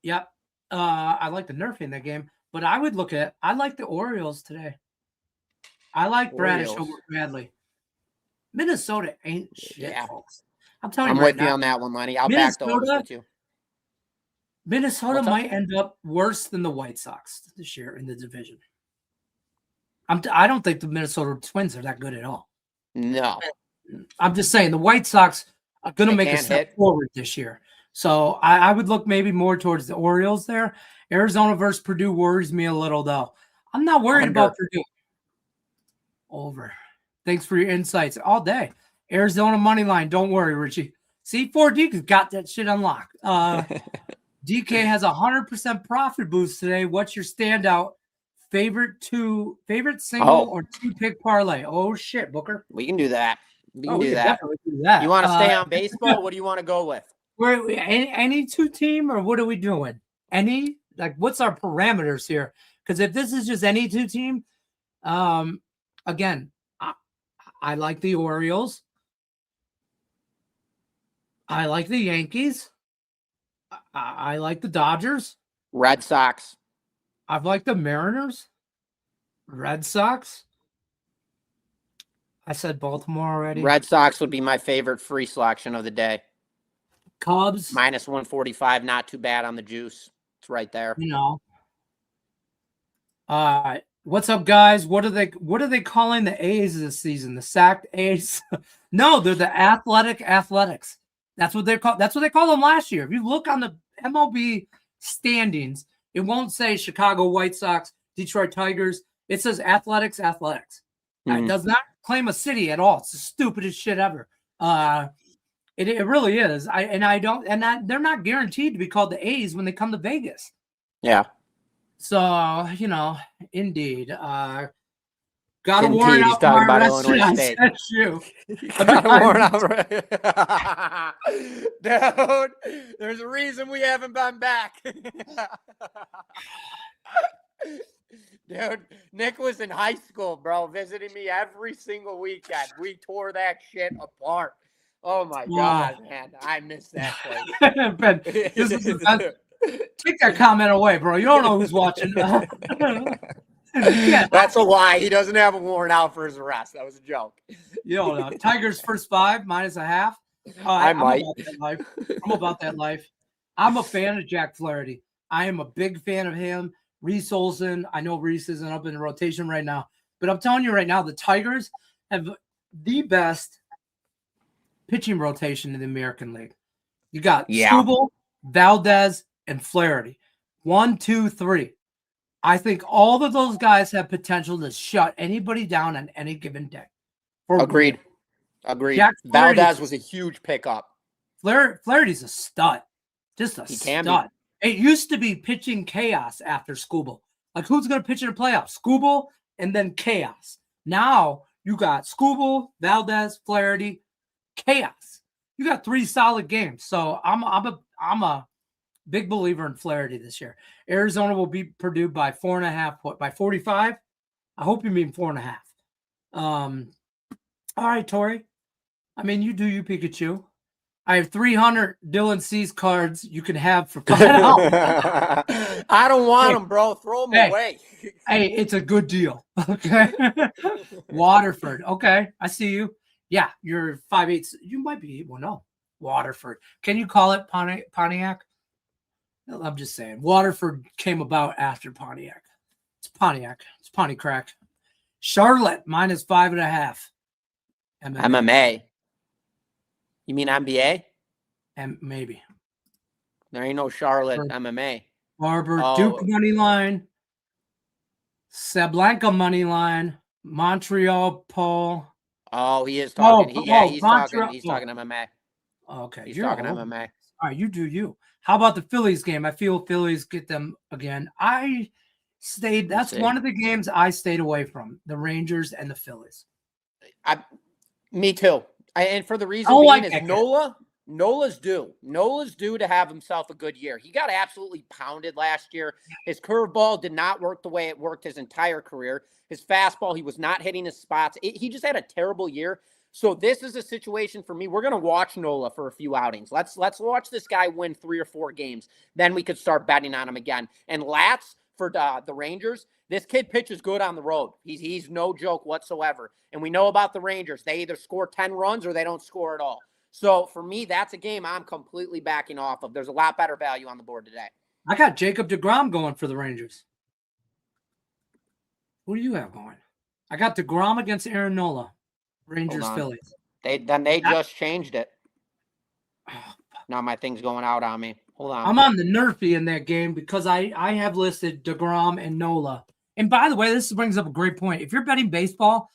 Yep. I like the Nerf in that game. But I like the Orioles today. I like Bradish over Bradley. Minnesota ain't shit, folks. I'm telling you I'm with you on that one, Lenny. I'll back the Orioles with you. Minnesota might end up worse than the White Sox this year in the division. I don't think the Minnesota Twins are that good at all. No. I'm just saying the White Sox are going to make a step forward this year. So I would look maybe more towards the Orioles there. Arizona versus Purdue worries me a little, though. I'm not worried about Purdue. Over. Thanks for your insights all day. Arizona money line. Don't worry, Richie. C4D's got that shit unlocked. DK has 100% profit boost today. What's your standout favorite single or 2-pick parlay? Oh shit, Booker. We can do that. We can do definitely do that. You want to stay on baseball? What do you want to go with? Any 2-team or what are we doing? What's our parameters here? Because if this is just any 2-team, again, I like the Orioles. I like the Yankees. I like the Dodgers. Red Sox. I like the Mariners. Red Sox. I said Baltimore already. Red Sox would be my favorite free selection of the day. Cubs. Minus 145. Not too bad on the juice. It's right there. What's up, guys? What are they calling the A's this season? The sacked A's? No, they're the athletics. That's what they call them last year. If you look on the MLB standings, It won't say Chicago White Sox, Detroit Tigers. It says Athletics. It does not claim a city at all. It's the stupidest shit ever. It really is. They're not guaranteed to be called the A's when they come to Vegas. Yeah. So, indeed. Got a warrant out for my arrest. I said you. Got a warrant out. Dude, there's a reason we haven't been back. Dude, Nick was in high school, bro, visiting me every single weekend. We tore that shit apart. Oh, my God, man. I miss that place. Ben, take that comment away, bro. You don't know who's watching. That's a lie. He doesn't have a warrant out for his arrest. That was a joke. You don't know. Tigers first 5 -1/2. I'm about that life. I'm a fan of Jack Flaherty. I am a big fan of him. Reese Olson. I know Reese isn't up in the rotation right now, but I'm telling you right now, the Tigers have the best pitching rotation in the American League. You got Skubal, Valdez, and Flaherty. 1, 2, 3. I think all of those guys have potential to shut anybody down on any given day. Agreed. Valdez was a huge pickup. Flaherty's a stud. Just a stud. It used to be pitching chaos after Skubal. Like, who's going to pitch in the playoffs? Skubal and then chaos. Now you got Skubal, Valdez, Flaherty, chaos. You got 3 solid games. So I'm a big believer in Flaherty this year. Arizona will beat Purdue by 4.5. By 45? I hope you mean 4.5. All right, Tori. I mean, you do you, Pikachu. I have 300 Dylan Cease cards you can have for $5. I don't want them, bro. Throw them away. Hey, it's a good deal. Okay. Waterford. Okay. I see you. Yeah, you're 5'8". You might be. Well, no. Waterford. Can you call it Pontiac? I'm just saying. Waterford came about after Pontiac. It's Pontiac. It's Pontiac. Charlotte -5.5. MMA. You mean NBA? And maybe. There ain't no Charlotte MMA. Barber, Duke money line. Sablanka money line. Montreal, Paul. Oh, he is talking. He's talking MMA. Okay. He's talking MMA. All right, you do you. How about the Phillies game? I feel Phillies get them again. That's one of the games I stayed away from, the Rangers and the Phillies. Me too. And for the reason is Nola's due. Nola's due to have himself a good year. He got absolutely pounded last year. His curveball did not work the way it worked his entire career. His fastball, he was not hitting his spots. He just had a terrible year. So this is a situation for me. We're going to watch Nola for a few outings. Let's watch this guy win 3 or 4 games. Then we could start betting on him again. And Latz for the Rangers, this kid pitches good on the road. He's no joke whatsoever. And we know about the Rangers. They either score 10 runs or they don't score at all. So for me, that's a game I'm completely backing off of. There's a lot better value on the board today. I got Jacob deGrom going for the Rangers. Who do you have going? I got deGrom against Aaron Nola. Rangers, Phillies. They just changed it. Now my thing's going out on me. Hold on. I'm on the Nerfy in that game because I have listed deGrom and Nola. And by the way, this brings up a great point. If you're betting baseball,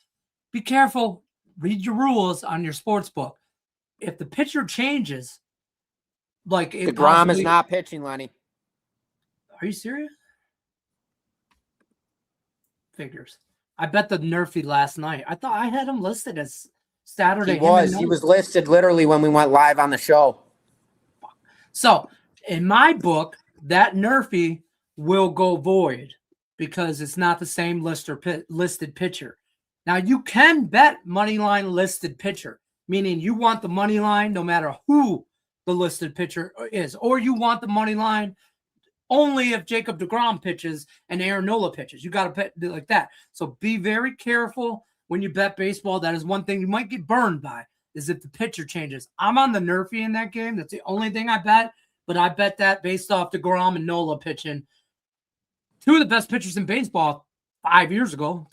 be careful. Read your rules on your sports book. If the pitcher changes, like deGrom is not pitching, Lenny. Are you serious? Figures. I bet the Nerfy last night. I thought I had him listed as Saturday. He was listed literally when we went live on the show. So in my book, that Nerfy will go void because it's not the same listed pitcher. Now you can bet money line listed pitcher, meaning you want the money line no matter who the listed pitcher is, or you want the money line only if Jacob deGrom pitches and Aaron Nola pitches. You got to bet like that. So be very careful when you bet baseball. That is one thing you might get burned by, is if the pitcher changes. I'm on the Nerfy in that game. That's the only thing I bet, but I bet that based off deGrom and Nola pitching. 2 of the best pitchers in baseball 3 years ago.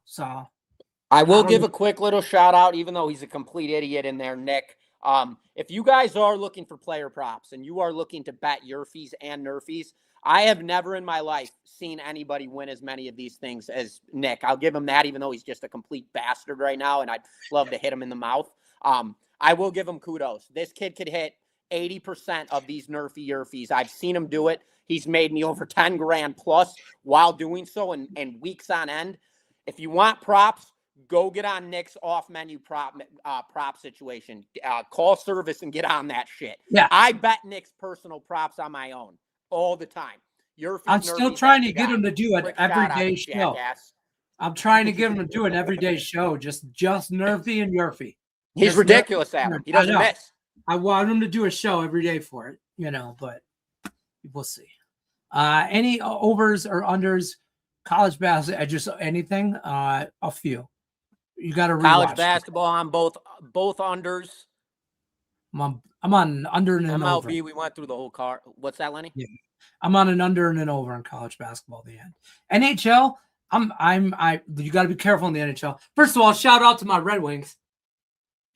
So I will give a quick little shout out, even though he's a complete idiot in there, Nick. If you guys are looking for player props and you are looking to bet your fees and Nerfies, I have never in my life seen anybody win as many of these things as Nick. I'll give him that, even though he's just a complete bastard right now, and I'd love to hit him in the mouth. I will give him kudos. This kid could hit 80% of these nerfy yerfies. I've seen him do it. He's made me over 10 grand plus while doing so and weeks on end. If you want props, go get on Nick's off-menu prop situation. Call service and get on that shit. Yeah. I bet Nick's personal props on my own all the time. I'm still trying to get him to do an everyday show. I'm trying to get him to do an everyday show, just nerfy and yerfy. He's ridiculous at it. He doesn't miss. I want him to do a show every day for it, but we'll see. Any overs or unders, college basketball, just anything, a few. You got to rewatch. College basketball on both unders. I'm on an under and an over. MLB, we went through the whole card. What's that, Lenny? Yeah. I'm on an under and an over in college basketball at the end. NHL, you got to be careful in the NHL. First of all, shout out to my Red Wings.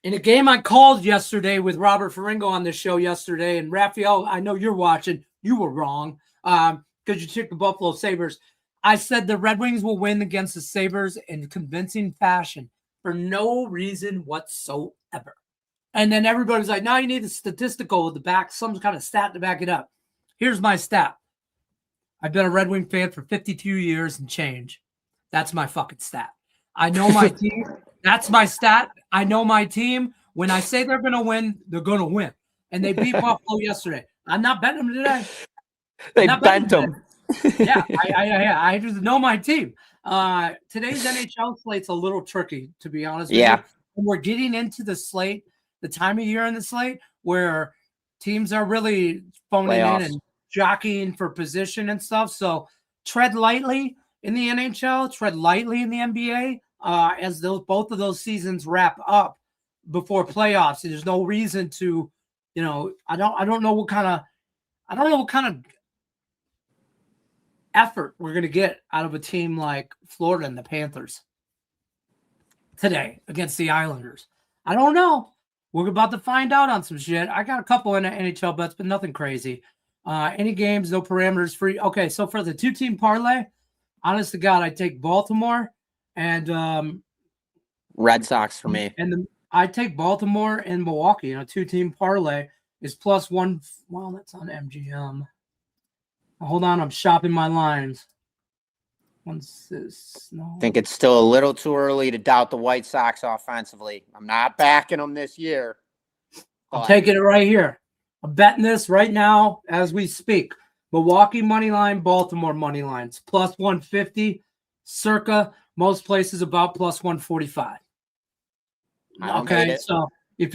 In a game I called yesterday with Robert Faringo on this show yesterday, and Raphael, I know you're watching. You were wrong because you took the Buffalo Sabres. I said the Red Wings will win against the Sabres in convincing fashion for no reason whatsoever. And then everybody's like, now you need a statistical with the back, some kind of stat to back it up. Here's my stat. I've been a Red Wing fan for 52 years and change. That's my fucking stat. I know my team. That's my stat. I know my team. When I say they're going to win, they're going to win. And they beat Buffalo yesterday. I'm not betting them today. They bent them. Yeah, I just know my team. Today's NHL slate's a little tricky, to be honest with you. And we're getting into the slate, the time of year in the slate where teams are really phoning in and jockeying for position and stuff. So tread lightly in the NHL, tread lightly in the NBA as both of those seasons wrap up before playoffs. There's no reason to, I don't know what kind of effort we're going to get out of a team like Florida and the Panthers today against the Islanders. I don't know. We're about to find out on some shit. I got a couple in NHL bets, but nothing crazy. Any games, no parameters, free. Okay, so for the two-team parlay, honest to God, I take Baltimore and Red Sox for me. And I take Baltimore and Milwaukee. Two-team parlay is +1. Well, that's on MGM. Hold on, I'm shopping my lines. I think it's still a little too early to doubt the White Sox offensively. I'm not backing them this year. I'm taking it right here. I'm betting this right now as we speak. Milwaukee money line, Baltimore money lines, +150, circa most places about +145. Okay, so if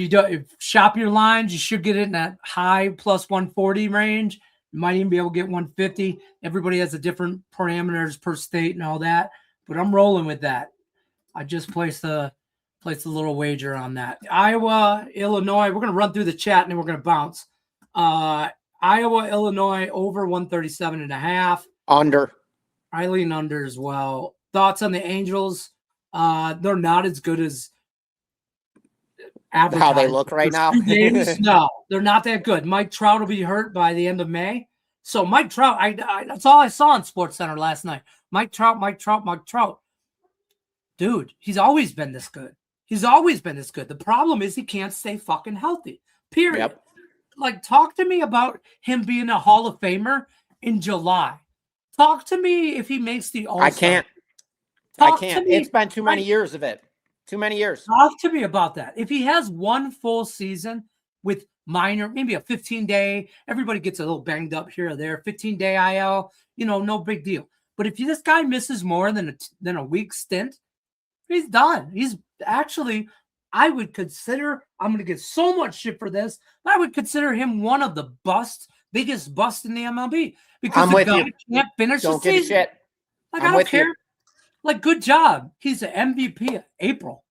shop your lines, you should get it in that high +140 range. You might even be able to get 150. Everybody has a different parameters per state and all that, but I'm rolling with that. I just placed a little wager on that. Iowa, Illinois. We're going to run through the chat and then we're going to bounce. Iowa, Illinois over 137.5. Under. I lean under as well. Thoughts on the Angels? They're not as good as how they look right now. No, they're not that good. Mike Trout will be hurt by the end of May. So Mike Trout, that's all I saw on SportsCenter last night. Mike Trout. Dude, he's always been this good. The problem is he can't stay fucking healthy. Period. Yep. Like, talk to me about him being a Hall of Famer in July. Talk to me if he makes the All-Star. I can't. It's been too many years of it. Too many years. Talk to me about that. If he has one full season with minor, maybe a 15-day, everybody gets a little banged up here or there, 15-day IL, no big deal. But if this guy misses more than a week stint, he's done. He's actually, I would consider, I'm going to get so much shit for this, I would consider him one of the biggest busts in the MLB because the guy can't finish the season. Shit. Like, I don't care. Like, good job. He's the MVP of April.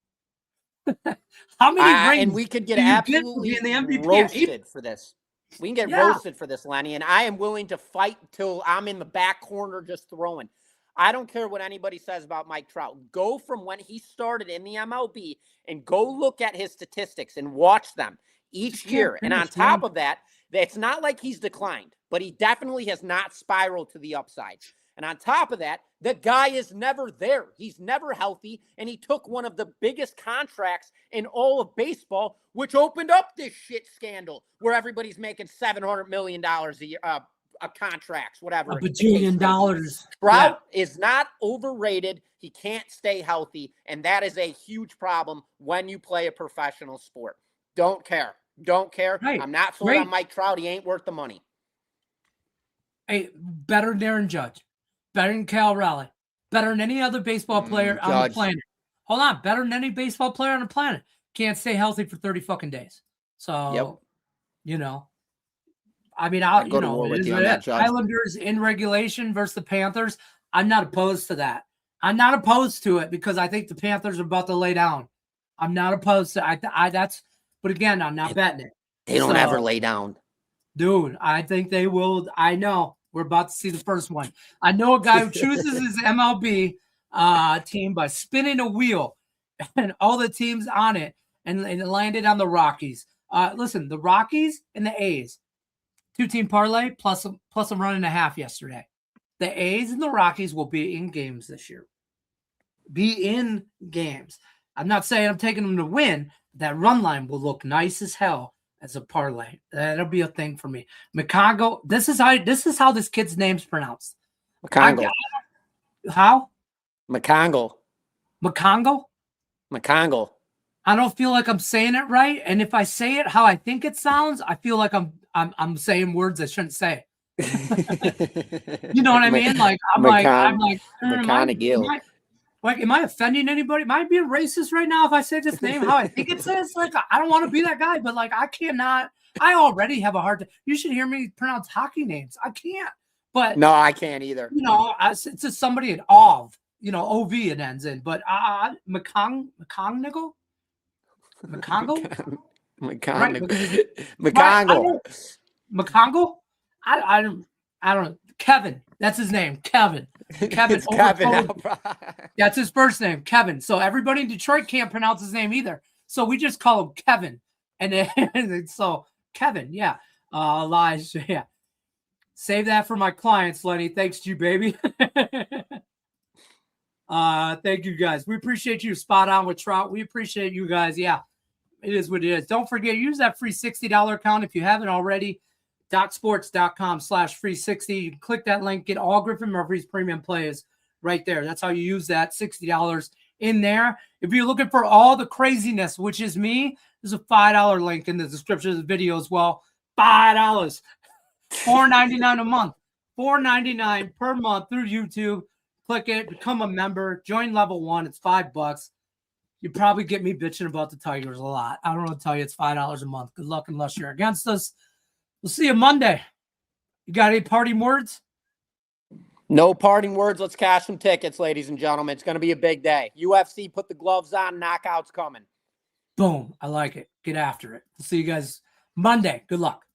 How many rings? And we could get absolutely roasted for this. We can get roasted for this, Lenny. And I am willing to fight till I'm in the back corner just throwing. I don't care what anybody says about Mike Trout. Go from when he started in the MLB and go look at his statistics and watch them each year. And on top of that, it's not like he's declined. but he definitely has not spiraled to the upside. And on top of that, the guy is never there. He's never healthy, and he took one of the biggest contracts in all of baseball, which opened up this shit scandal where everybody's making $700 million a year, contracts, whatever. $1 bajillion. Trout is not overrated. He can't stay healthy, and that is a huge problem when you play a professional sport. Don't care. Right. I'm not sold on Mike Trout. He ain't worth the money. Hey, better than Aaron Judge. Better than Cal Raleigh. Better than any other baseball player on the planet. Hold on. Better than any baseball player on the planet. Can't stay healthy for 30 fucking days. So, you know. I mean, I'll go to war with you on that, Judge. Islanders in regulation versus the Panthers. I'm not opposed to that. I'm not opposed to it because I think the Panthers are about to lay down. I'm not opposed to that's, but again, I'm not betting it. They don't ever lay down. Dude, I think they will. I know. We're about to see the first one. I know a guy who chooses his MLB team by spinning a wheel and all the teams on it and landed on the Rockies. Listen, the Rockies and the A's, 2-team parlay plus a run and a half yesterday. The A's and the Rockies will be in games this year. Be in games. I'm not saying I'm taking them to win. That run line will look nice as hell as a parlay. That'll be a thing for me. McCongo. This is how this kid's name's pronounced. McCongo. How? McCongo. McCongo. McCongo. I don't feel like I'm saying it right, and if I say it how I think it sounds, I feel like I'm saying words I shouldn't say. You know what I mean? Like I'm like McConaughey. Like, am I offending anybody? Am I being racist right now if I say this name how I think it says? Like, I don't want to be that guy, but like, I cannot. I already have a hard time. You should hear me pronounce hockey names. I can't. But no, I can't either. You know, it's just somebody at OV. You know, OV it ends in. But McCongo. I don't know. Kevin. That's his name. Kevin. Kevin. That's his first name, Kevin. So everybody in Detroit can't pronounce his name either. So we just call him Kevin. And then so Kevin, yeah. Lies, yeah. Save that for my clients, Lenny. Thanks to you, baby. Thank you guys. We appreciate you. Spot on with Trout. We appreciate you guys. Yeah, it is what it is. Don't forget, use that free $60 account if you haven't already. DocSports.com/free60. You can click that link, get all Griffin Murphy's premium plays right there. That's how you use that $60 in there. If you're looking for all the craziness, which is me, there's a $5 link in the description of the video as well. $5, $4.99 a month, $4.99 per month through YouTube. Click it, become a member, join level 1. It's $5. You probably get me bitching about the Tigers a lot. I don't want to tell you it's $5 a month. Good luck unless you're against us. We'll see you Monday. You got any parting words? No parting words. Let's cash some tickets, ladies and gentlemen. It's going to be a big day. UFC, put the gloves on. Knockouts coming. Boom. I like it. Get after it. We'll see you guys Monday. Good luck.